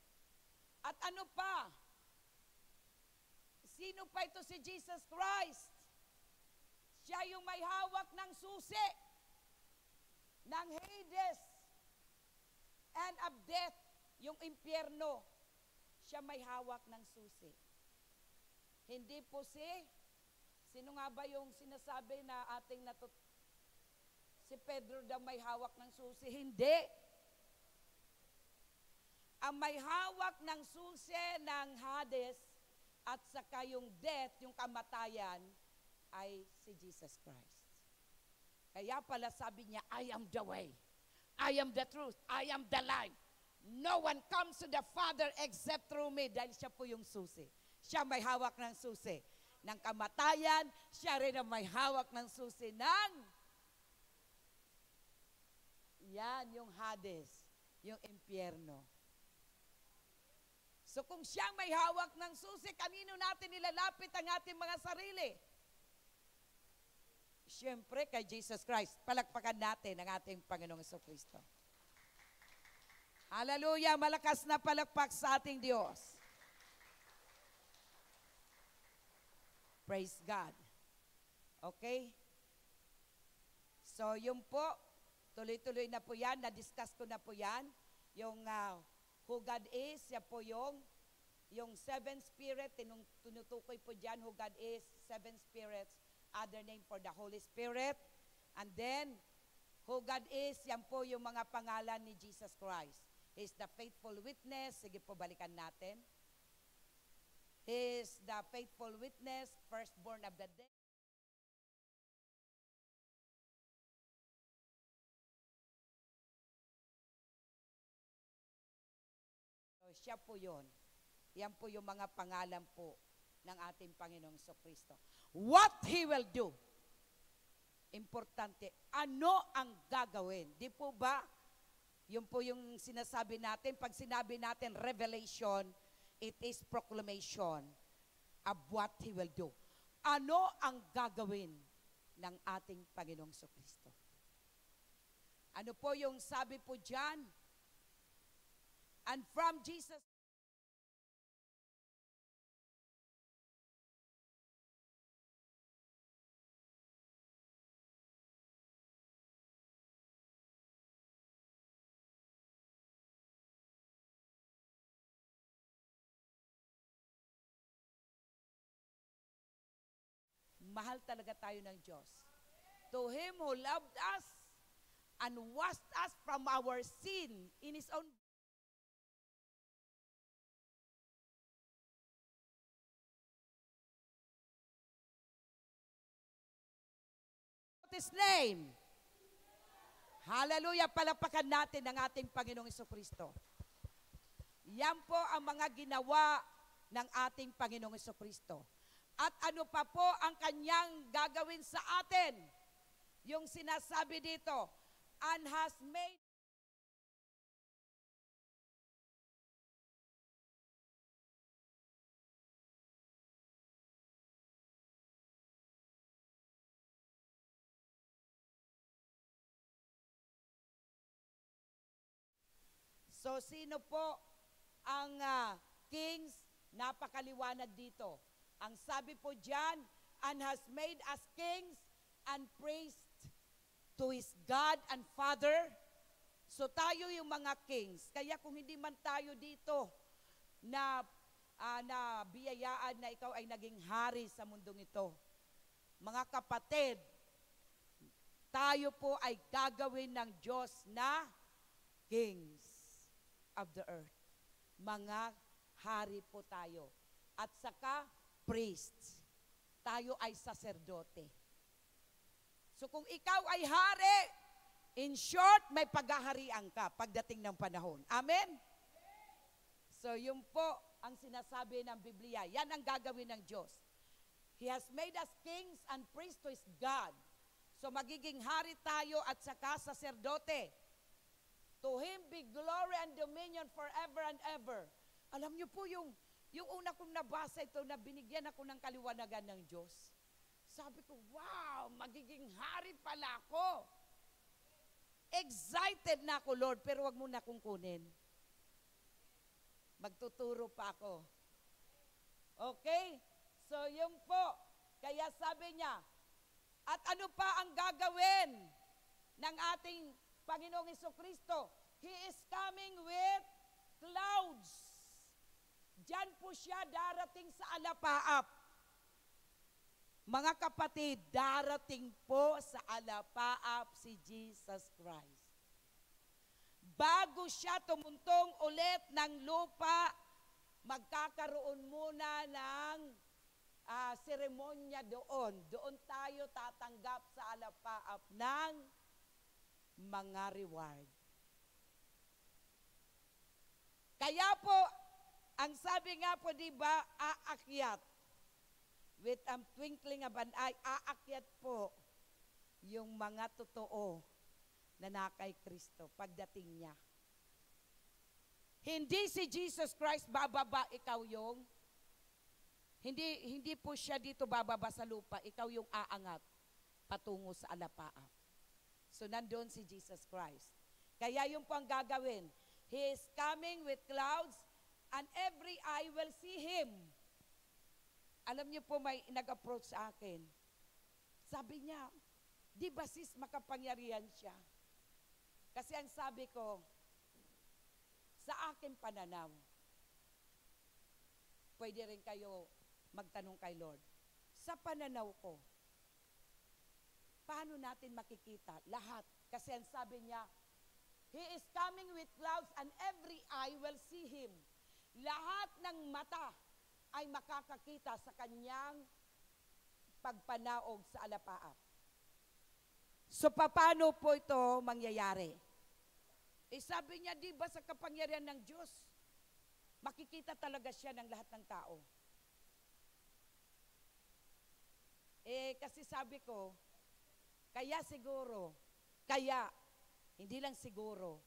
At ano pa? Sino pa ito si Jesus Christ? Siya yung may hawak ng susi, ng Hades, and of death, yung impyerno. Siya may hawak ng susi. Hindi po sino nga ba yung sinasabi na ating si Pedro daw may hawak ng susi? Hindi. Ang may hawak ng susi ng Hades at saka yung death, yung kamatayan, ay si Jesus Christ. Kaya pala sabi niya, I am the way, I am the truth, I am the life. No one comes to the Father except through me. Dahil siya po yung susi. Siya may hawak ng susi ng kamatayan, siya rin ang may hawak ng susi ng yung Hades, yung impyerno. So kung siyang may hawak ng susi, kanino natin nilalapit ang ating mga sarili? Siyempre kay Jesus Christ. Palakpakan natin ang ating Panginoong Kristo. Hallelujah! Malakas na palakpak sa ating Diyos. Praise God. Okay? So yung po, tuloy-tuloy na po yan, na-discuss ko na po yan. Yung who God is, yan po yung seven spirit, tinutukoy po dyan, who God is, seven spirits, other name for the Holy Spirit. And then, who God is, yan po yung mga pangalan ni Jesus Christ. He is the faithful witness. Sige po, balikan natin. He is the faithful witness, firstborn of the dead. Siya po yun. Yan po yung mga pangalan po ng ating Panginoong Kristo. What He will do. Importante. Ano ang gagawin? Di po ba? Yun po yung sinasabi natin. Pag sinabi natin revelation, it is proclamation of what He will do. Ano ang gagawin ng ating Panginoong Kristo? Ano po yung sabi po dyan? And from Jesus, mahal talaga tayo ng Diyos. To Him who loved us and washed us from our sin in His own His name. Hallelujah, palapakan natin ang ating Panginoong Kristo. Yan po ang mga ginawa ng ating Panginoong Kristo. At ano pa po ang kanyang gagawin sa atin? Yung sinasabi dito, and has made So, sino po ang kings? Napakaliwanag dito. Ang sabi po dyan, and has made us kings and priest to His God and Father. So, tayo yung mga kings. Kaya kung hindi man tayo dito na biyayaan na ikaw ay naging hari sa mundong ito, mga kapatid, tayo po ay gagawin ng Diyos na kings of the earth. Mga hari po tayo. At saka, priests. Tayo ay saserdote. So kung ikaw ay hari, in short, may paghaharian ka pagdating ng panahon. Amen? So yun po ang sinasabi ng Biblia. Yan ang gagawin ng Diyos. He has made us kings and priests to His God. So magiging hari tayo at saka saserdote. To Him be glory and dominion forever and ever. Alam niyo po yung una kong nabasa ito na binigyan ako ng kaliwanagan ng Diyos. Sabi ko, wow, magiging hari pala ako. Excited na ako, Lord, pero wag mo na akong kunin. Magtuturo pa ako. Okay? So, yun po. Kaya sabi niya, at ano pa ang gagawin ng ating Panginoong Jesucristo? He is coming with clouds. Diyan po siya darating sa alapaap. Mga kapatid, darating po sa alapaap si Jesus Christ. Bago siya tumuntong ulit ng lupa, magkakaroon muna ng seremonya doon. Doon tayo tatanggap sa alapaap ng mga reward. Kaya po, ang sabi nga po, di ba, aakyat. With a twinkling of an eye, aakyat po yung mga totoo na nakay Kristo pagdating niya. Hindi si Jesus Christ bababa, ikaw yung Hindi po siya dito bababa sa lupa, ikaw yung aangat patungo sa alapaap. So nandoon si Jesus Christ. Kaya yung po ang gagawin. He is coming with clouds and every eye will see Him. Alam niyo po, may nag-approach sa akin. Sabi niya, di ba sis makapangyarihan siya? Kasi ang sabi ko, sa akin pananaw, pwede rin kayo magtanong kay Lord. Sa pananaw ko, paano natin makikita? Lahat. Kasi ang sabi niya, He is coming with clouds and every eye will see Him. Lahat ng mata ay makakakita sa kanyang pagpanaog sa alapaap. So, paano po ito mangyayari? Sabi niya, di ba sa kapangyarihan ng Diyos, makikita talaga siya ng lahat ng tao. Kasi sabi ko, hindi lang siguro,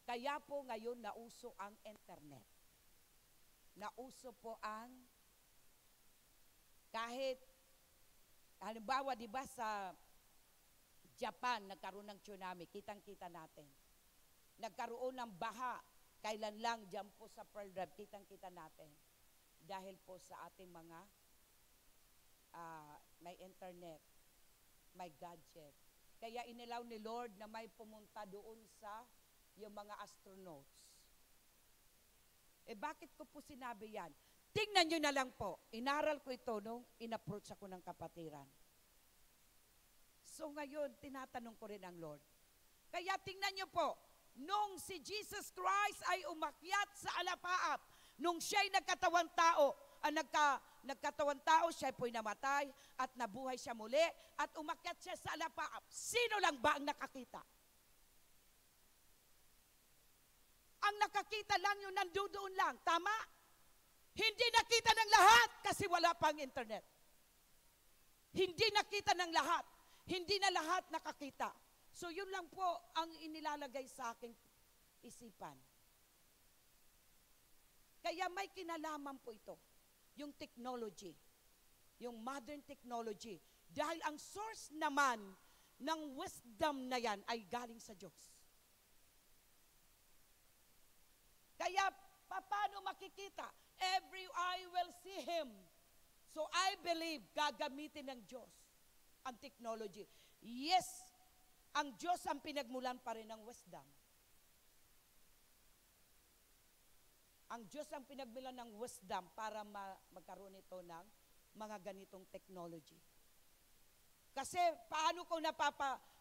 kaya po ngayon nauso ang internet. Nauso po ang, kahit, halimbawa, di ba sa Japan, nagkaroon ng tsunami, kitang-kita natin. Nagkaroon ng baha, kailan lang dyan po sa Pearl Drive, kitang-kita natin. Dahil po sa ating mga may internet, may gadget. Kaya inilaw ni Lord na may pumunta doon sa yung mga astronauts. Bakit ko po sinabi yan? Tingnan nyo na lang po. Inaral ko ito nung in-approach ako ng kapatiran. So ngayon, tinatanong ko rin ang Lord. Kaya tingnan nyo po, nung si Jesus Christ ay umakyat sa alapaap, nung siya'y nagkatawang tao, nagkatawang tao, siya po'y namatay at nabuhay siya muli at umakyat siya sa alapaap. Sino lang ba ang nakakita? Ang nakakita lang yung nandoon lang. Tama? Hindi nakita ng lahat kasi wala pang internet. Hindi nakita ng lahat. Hindi na lahat nakakita. So yun lang po ang inilalagay sa aking isipan. Kaya may kinalaman po ito. Yung technology, yung modern technology. Dahil ang source naman ng wisdom na yan ay galing sa Diyos. Kaya, paano makikita? Every eye will see Him. So, I believe, gagamitin ng Diyos ang technology. Yes, ang Diyos ang pinagmulan pa rin ng wisdom. Ang Diyos ang pinagmulan ng wisdom para magkaroon ito ng mga ganitong technology. Kasi,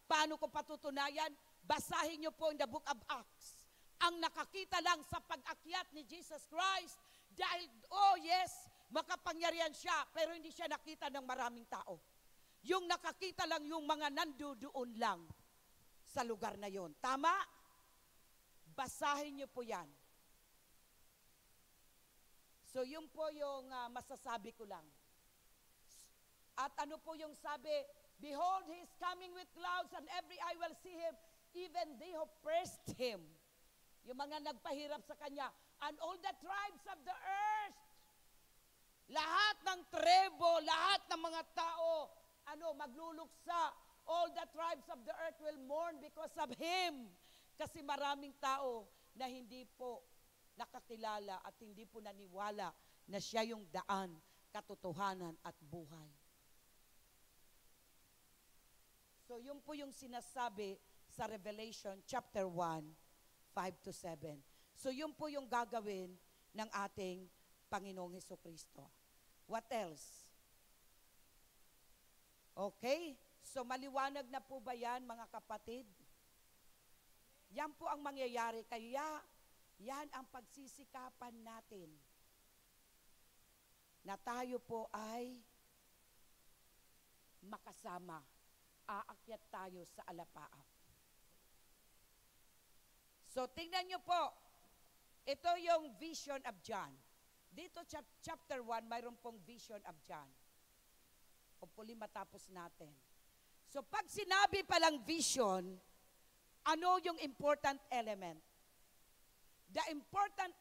paano ko patutunayan? Basahin niyo po in the book of Acts. Ang nakakita lang sa pag-akyat ni Jesus Christ dahil, oh yes, makapangyarihan siya, pero hindi siya nakita ng maraming tao. Yung nakakita lang yung mga nandoon lang sa lugar na yon. Tama? Basahin niyo po yan. So yun po yung masasabi ko lang. At ano po yung sabi, behold, He is coming with clouds and every eye will see Him, even they who oppressed Him. Yung mga nagpahirap sa Kanya. And all the tribes of the earth, lahat ng tribo, lahat ng mga tao, magluluksa. All the tribes of the earth will mourn because of Him. Kasi maraming tao na hindi po nakakilala at hindi po naniwala na Siya yung daan, katotohanan at buhay. So yun po yung sinasabi sa Revelation chapter 1, 5 to 7. So yun po yung gagawin ng ating Panginoong Hesukristo. What else? Okay? So maliwanag na po ba yan, mga kapatid? Yan po ang mangyayari. Kaya yan ang pagsisikapan natin na tayo po ay makasama. Aakyat tayo sa alapaap. So tingnan nyo po, ito yung vision of John. Dito chapter 1, mayroon pong vision of John. Hopefully matapos natin. So pag sinabi palang vision, ano yung important element? The important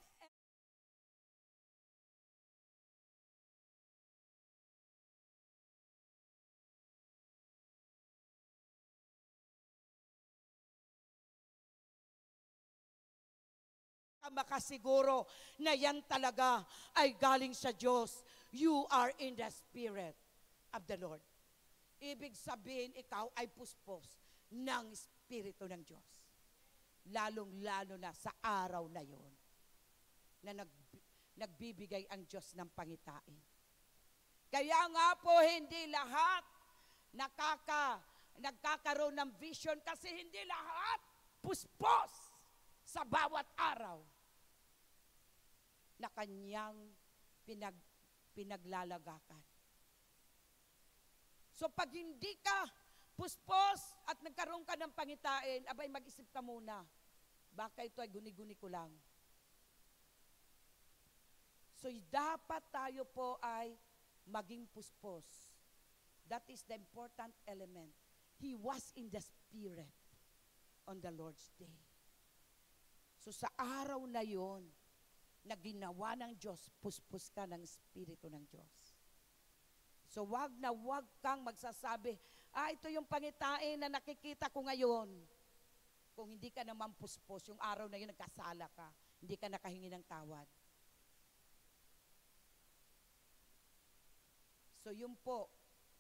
makasiguro na yan talaga ay galing sa Diyos. You are in the Spirit of the Lord. Ibig sabihin, ikaw ay puspos ng Espiritu ng Diyos. Lalong-lalo na sa araw na yon na nagbibigay ang Diyos ng pangitain. Kaya nga po, hindi lahat nagkakaroon ng vision kasi hindi lahat puspos sa bawat araw na kanyang pinaglalagakan. So pag hindi ka puspos at nagkaroon ka ng pangitain, abay mag-isip ka muna. Baka ito ay guni-guni ko lang. So dapat tayo po ay maging puspos. That is the important element. He was in the Spirit on the Lord's day. So sa araw na yon, na ginawa ng Diyos, puspos ka ng Espiritu ng Diyos. So wag kang magsasabi, ito yung pangitain na nakikita ko ngayon. Kung hindi ka naman puspos, yung araw na yun, nagkasala ka, hindi ka nakahingi ng tawad. So yun po,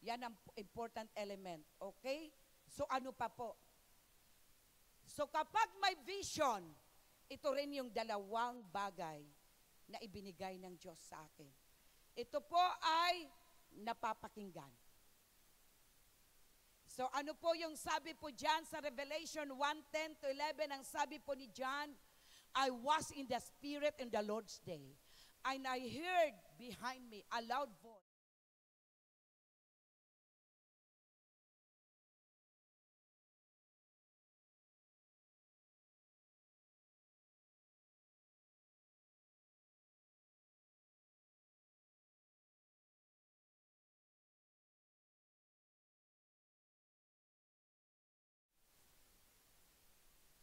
yan ang important element. Okay? So ano pa po? So kapag may vision, ito rin yung dalawang bagay na ibinigay ng Diyos sa akin. Ito po ay napapakinggan. So ano po yung sabi po dyan sa Revelation 1:10 to 11, ang sabi po ni John, I was in the Spirit in the Lord's day, and I heard behind me a loud voice.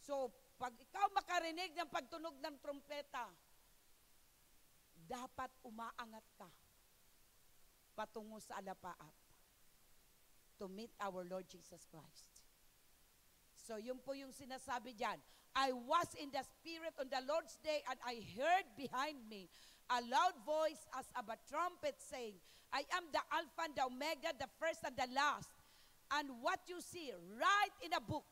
So, pag ikaw makarinig ng pagtunog ng trumpeta, dapat umaangat ka patungo sa alapaap to meet our Lord Jesus Christ. So, yun po yung sinasabi dyan. I was in the Spirit on the Lord's day and I heard behind me a loud voice as of a trumpet saying, I am the Alpha and the Omega, the first and the last. And what you see, write in a book,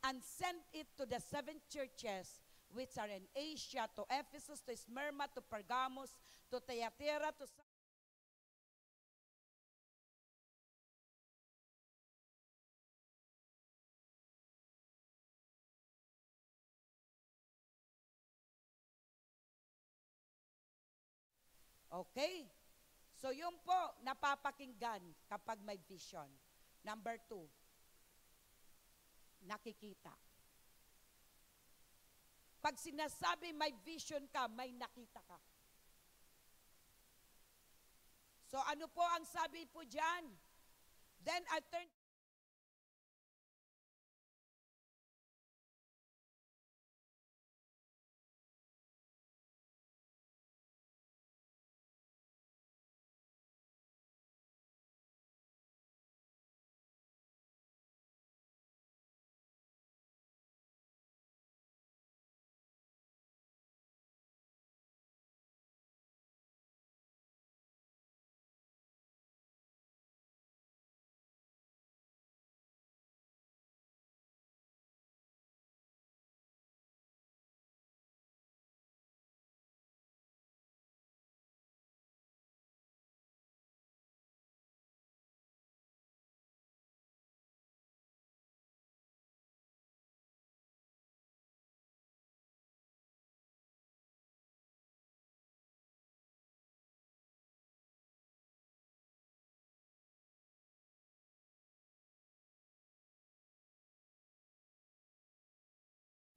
and send it to the 7 churches which are in Asia, to Ephesus, to Smyrna, to Pergamos, to Thyatira, to Okay? So yun po, napapakinggan kapag may vision. Number two, nakikita. Pag sinasabi may vision ka, may nakita ka. So ano po ang sabi po dyan? Then I turned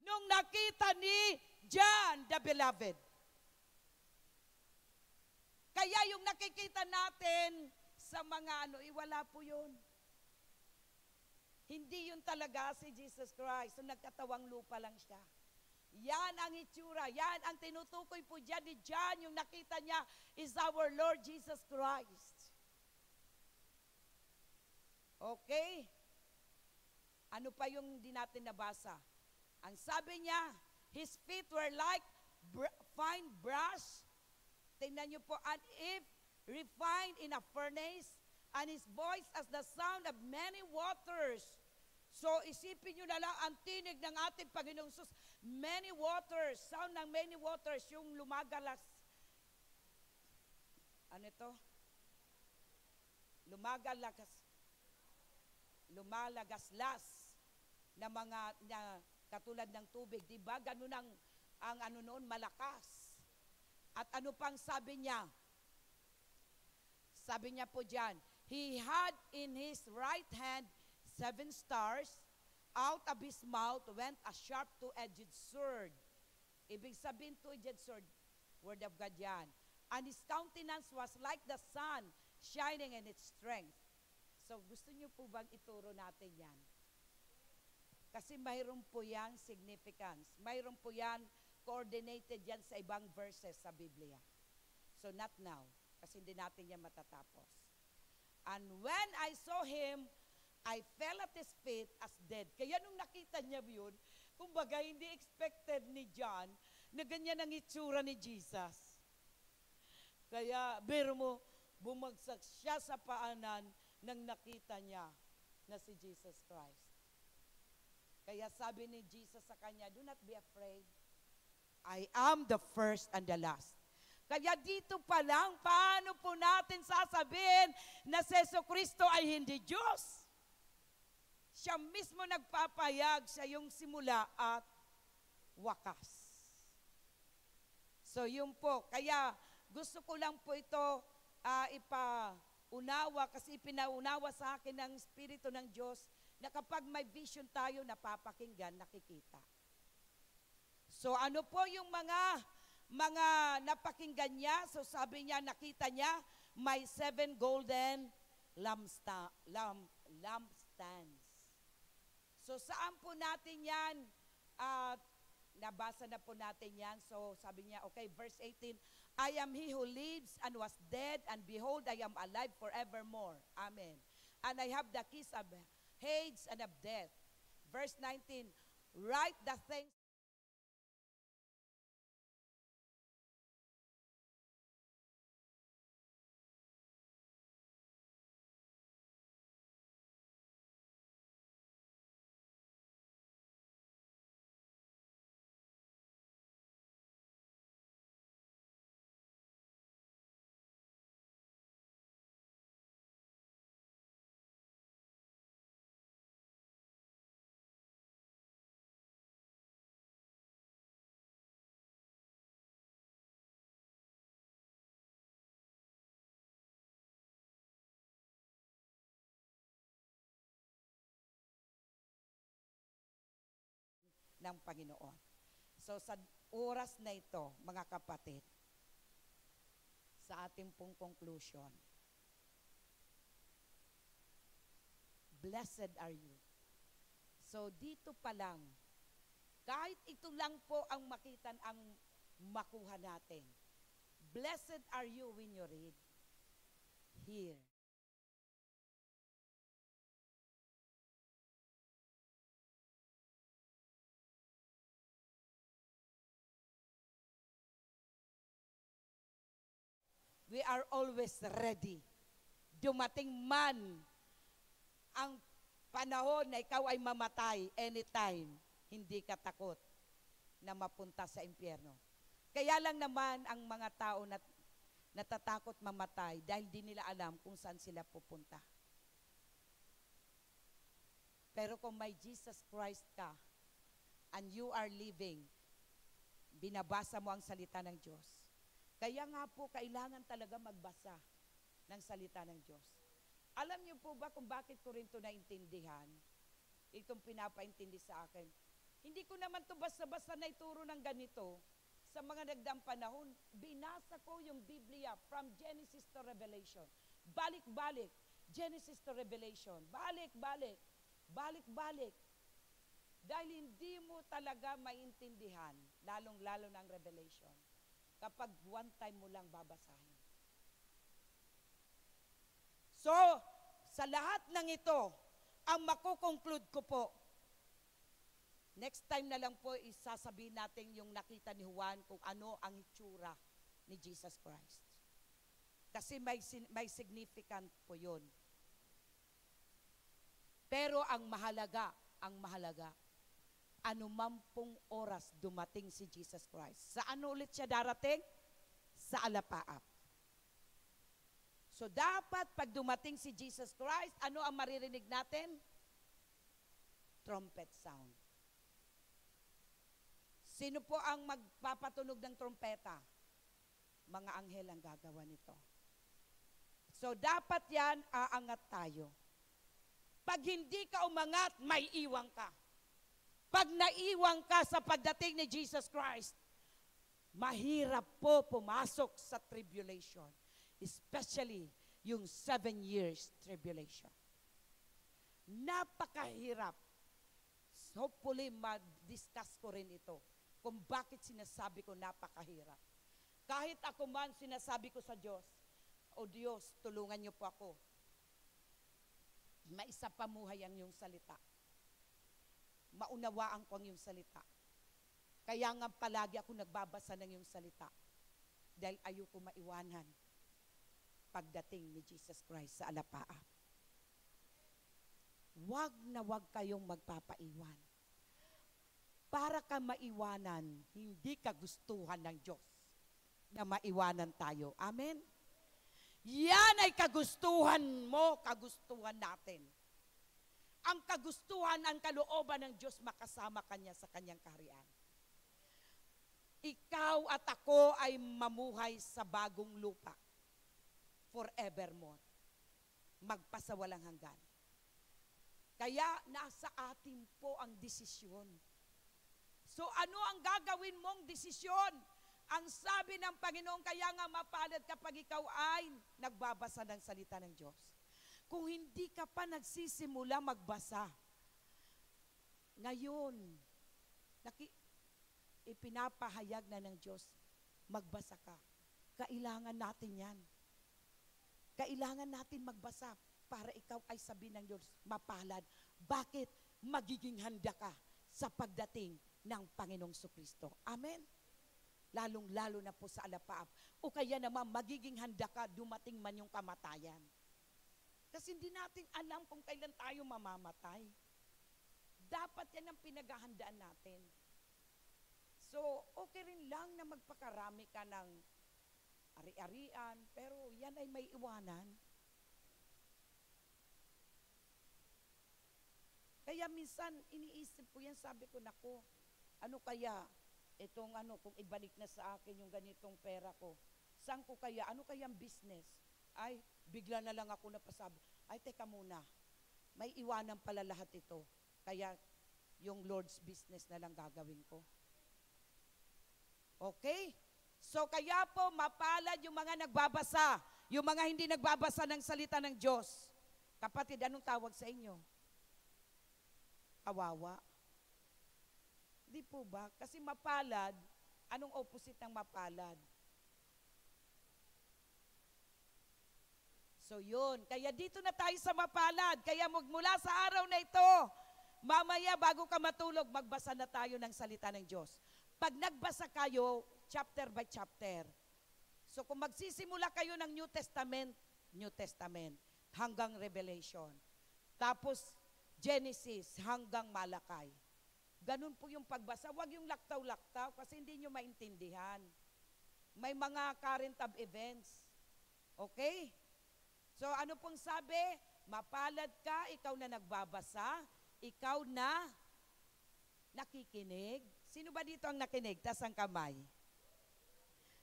nung nakita ni John the Beloved. Kaya yung nakikita natin sa mga wala po yun. Hindi yun talaga si Jesus Christ. So nagkatawang lupa lang siya. Yan ang itsura. Yan ang tinutukoy po dyan ni John. Yung nakita niya is our Lord Jesus Christ. Okay? Ano pa yung di natin nabasa? Ang sabi niya, his feet were like fine brass. Tingnan niyo po, and if refined in a furnace, and his voice as the sound of many waters. So isipin niyo na lang ang tinig ng ating Panginoong Sus. Many waters, sound ng many waters, yung lumagalas. Ano ito? Lumalagaslas na mga katulad ng tubig, di ba? Ganun ang ano noon, malakas. At ano pang sabi niya? Sabi niya po diyan, he had in his right hand 7 stars, out of his mouth went a sharp two-edged sword. Ibig sabihin two-edged sword, word of God yan. And his countenance was like the sun, shining in its strength. So gusto niyo po bang ituro natin yan? Kasi mayroon po yan significance. Mayroon po yan coordinated yan sa ibang verses sa Biblia. So not now, kasi hindi natin yan matatapos. And when I saw him, I fell at his feet as dead. Kaya nung nakita niya yun, kumbaga hindi expected ni John na ganyan ang itsura ni Jesus. Kaya, biro mo, bumagsak siya sa paanan nang nakita niya na si Jesus Christ. Kaya sabi ni Jesus sa kanya, do not be afraid. I am the first and the last. Kaya dito pa lang, paano po natin sasabihin na si Jesucristo ay hindi Diyos? Siya mismo nagpapayag sa yung simula at wakas. So yun po, kaya gusto ko lang po ito ipaunawa kasi ipinaunawa sa akin ng Espiritu ng Diyos na kapag may vision tayo, napapakinggan, nakikita. So ano po yung mga napakinggan niya? So sabi niya, nakita niya, may 7 golden lampstands. So saan po natin yan? Nabasa na po natin yan. So sabi niya, okay, verse 18, I am he who lives and was dead, and behold, I am alive forevermore. Amen. And I have the keys of Hades and of death. Verse 19, write the things ng Panginoon. So sa oras na ito, mga kapatid, sa ating pong conclusion, blessed are you. So dito pa lang, kahit ito lang po ang ang makuha natin. Blessed are you when you read here. We are always ready. Dumating man ang panahon na ikaw ay mamatay anytime, hindi ka takot na mapunta sa impyerno. Kaya lang naman ang mga tao na natatakot mamatay dahil di nila alam kung saan sila pupunta. Pero kung may Jesus Christ ka and you are living, binabasa mo ang salita ng Diyos. Kaya nga po, kailangan talaga magbasa ng salita ng Diyos. Alam niyo po ba kung bakit ko rin ito naintindihan? Itong pinapaintindi sa akin. Hindi ko naman ito basta-basta na ituro ng ganito. Sa mga nagdaang panahon, binasa ko yung Biblia from Genesis to Revelation. Balik-balik. Genesis to Revelation. Balik-balik. Balik-balik. Dahil hindi mo talaga maintindihan, lalong-lalo ng Revelation, kapag one time mo lang babasahin. So, sa lahat ng ito, ang makukonclude ko po, next time na lang po isasabihin natin yung nakita ni Juan kung ano ang itsura ni Jesus Christ. Kasi may significant po yun. Pero ang mahalaga, anumang pong oras dumating si Jesus Christ. Sa ano ulit siya darating? Sa alapaap. So dapat pag dumating si Jesus Christ, ano ang maririnig natin? Trumpet sound. Sino po ang magpapatunog ng trompeta? Mga anghel ang gagawa nito. So dapat yan, aangat tayo. Pag hindi ka umangat, may iwang ka. Pag naiwang ka sa pagdating ni Jesus Christ, mahirap po pumasok sa tribulation. Especially yung 7 years tribulation. Napakahirap. Hopefully, ma-discuss ko rin ito kung bakit sinasabi ko napakahirap. Kahit ako man sinasabi ko sa Diyos, O Diyos, tulungan niyo po ako. Maisapamuhay ang iyong salita. Maunawaan ko ang iyong salita. Kaya nga palagi ako nagbabasa ng iyong salita. Dahil ayoko maiwanan pagdating ni Jesus Christ sa alapaap. Wag na wag kayong magpapaiwan. Para ka maiwanan, hindi kagustuhan ng Diyos na maiwanan tayo. Amen? Yan ay kagustuhan mo, kagustuhan natin. Ang kagustuhan, ang kalooban ng Diyos, makasama kanya sa kanyang kaharian. Ikaw at ako ay mamuhay sa bagong lupa forevermore. Magpasawalang hanggan. Kaya nasa atin po ang desisyon. So ano ang gagawin mong desisyon? Ang sabi ng Panginoon, kaya nga mapalad kapag ikaw ay nagbabasa ng salita ng Diyos. Kung hindi ka pa nagsisimula magbasa, ngayon, ipinapahayag na ng Diyos, magbasa ka. Kailangan natin yan. Kailangan natin magbasa para ikaw ay sabihin ng Diyos, mapalad. Bakit? Magiging handa ka sa pagdating ng Panginoong Kristo. Amen? Lalong-lalo na po sa alapaap. O kaya naman, magiging handa ka, dumating man yung kamatayan. Kasi hindi natin alam kung kailan tayo mamamatay. Dapat yan ang pinaghahandaan natin. So, okay rin lang na magpakarami ka ng ari-arian, pero yan ay may iwanan. Kaya minsan, iniisip ko yan, sabi ko, nako, ano kaya, itong kung ibalik na sa akin yung ganitong pera ko, saan ko kaya, ano kayang business? Ay, bigla na lang ako napasabi, ay, teka muna, may iwanan pala lahat ito. Kaya, yung Lord's business na lang gagawin ko. Okay? So kaya po mapalad yung mga nagbabasa, yung mga hindi nagbabasa ng salita ng Diyos. Kapatid, anong tawag sa inyo? Kawawa. Di po ba? Kasi mapalad, anong opposite ng mapalad? So yun, kaya dito na tayo sa mapalad. Kaya magmula sa araw na ito, mamaya bago ka matulog, magbasa na tayo ng salita ng Diyos. Pag nagbasa kayo, chapter by chapter. So kung magsisimula kayo ng New Testament, hanggang Revelation. Tapos Genesis hanggang Malakay. Ganun po yung pagbasa. Huwag yung laktaw-laktaw kasi hindi nyo maintindihan. May mga current of events. Okay? So ano pong sabi? Mapalad ka, ikaw na nagbabasa, ikaw na nakikinig. Sino ba dito ang nakinig? Tas ang kamay.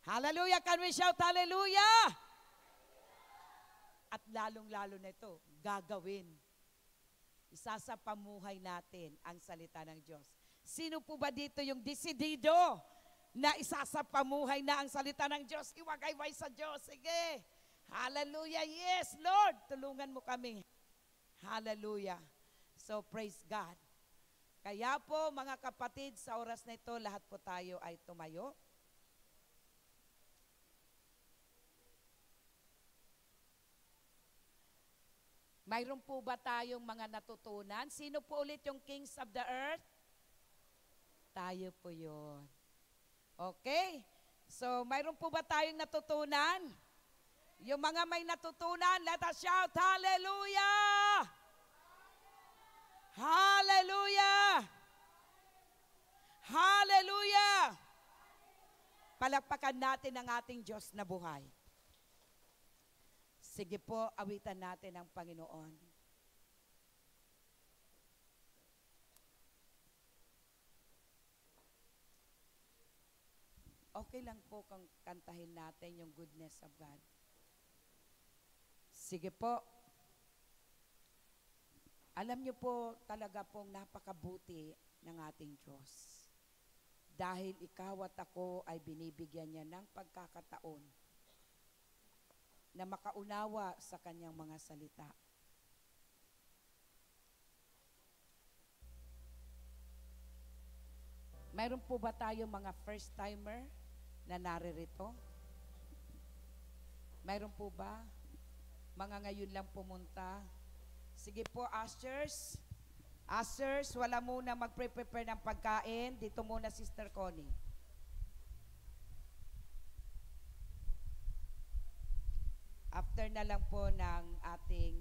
Hallelujah! Can we shout hallelujah? At lalong-lalo na ito, gagawin. Isasapamuhay natin ang salita ng Diyos. Sino po ba dito yung desidido na isasapamuhay na ang salita ng Diyos? Iwagayway sa Diyos. Sige. Hallelujah. Yes, Lord. Tulungan mo kami. Hallelujah. So, praise God. Kaya po, mga kapatid, sa oras na ito, lahat po tayo ay tumayo. Mayroon po ba tayong mga natutunan? Sino po ulit yung kings of the earth? Tayo po yun. Okay? So, mayroon po ba tayong natutunan? Yung mga may natutunan, let us shout, hallelujah! Hallelujah! Hallelujah! Palakpakan natin ang ating Diyos na buhay. Sige po, awitan natin ang Panginoon. Okay lang po kung kantahin natin yung goodness of God. Sige po. Alam niyo po talaga pong napakabuti ng ating Diyos. Dahil ikaw at ako ay binibigyan niya ng pagkakataon na makaunawa sa kanyang mga salita. Mayroon po ba tayong mga first-timer na naririto? Mayroon po ba? Mga ngayon lang pumunta. Sige po, ushers. Ushers, wala muna magpre-prepare ng pagkain. Dito muna, Sister Connie. After na lang po ng ating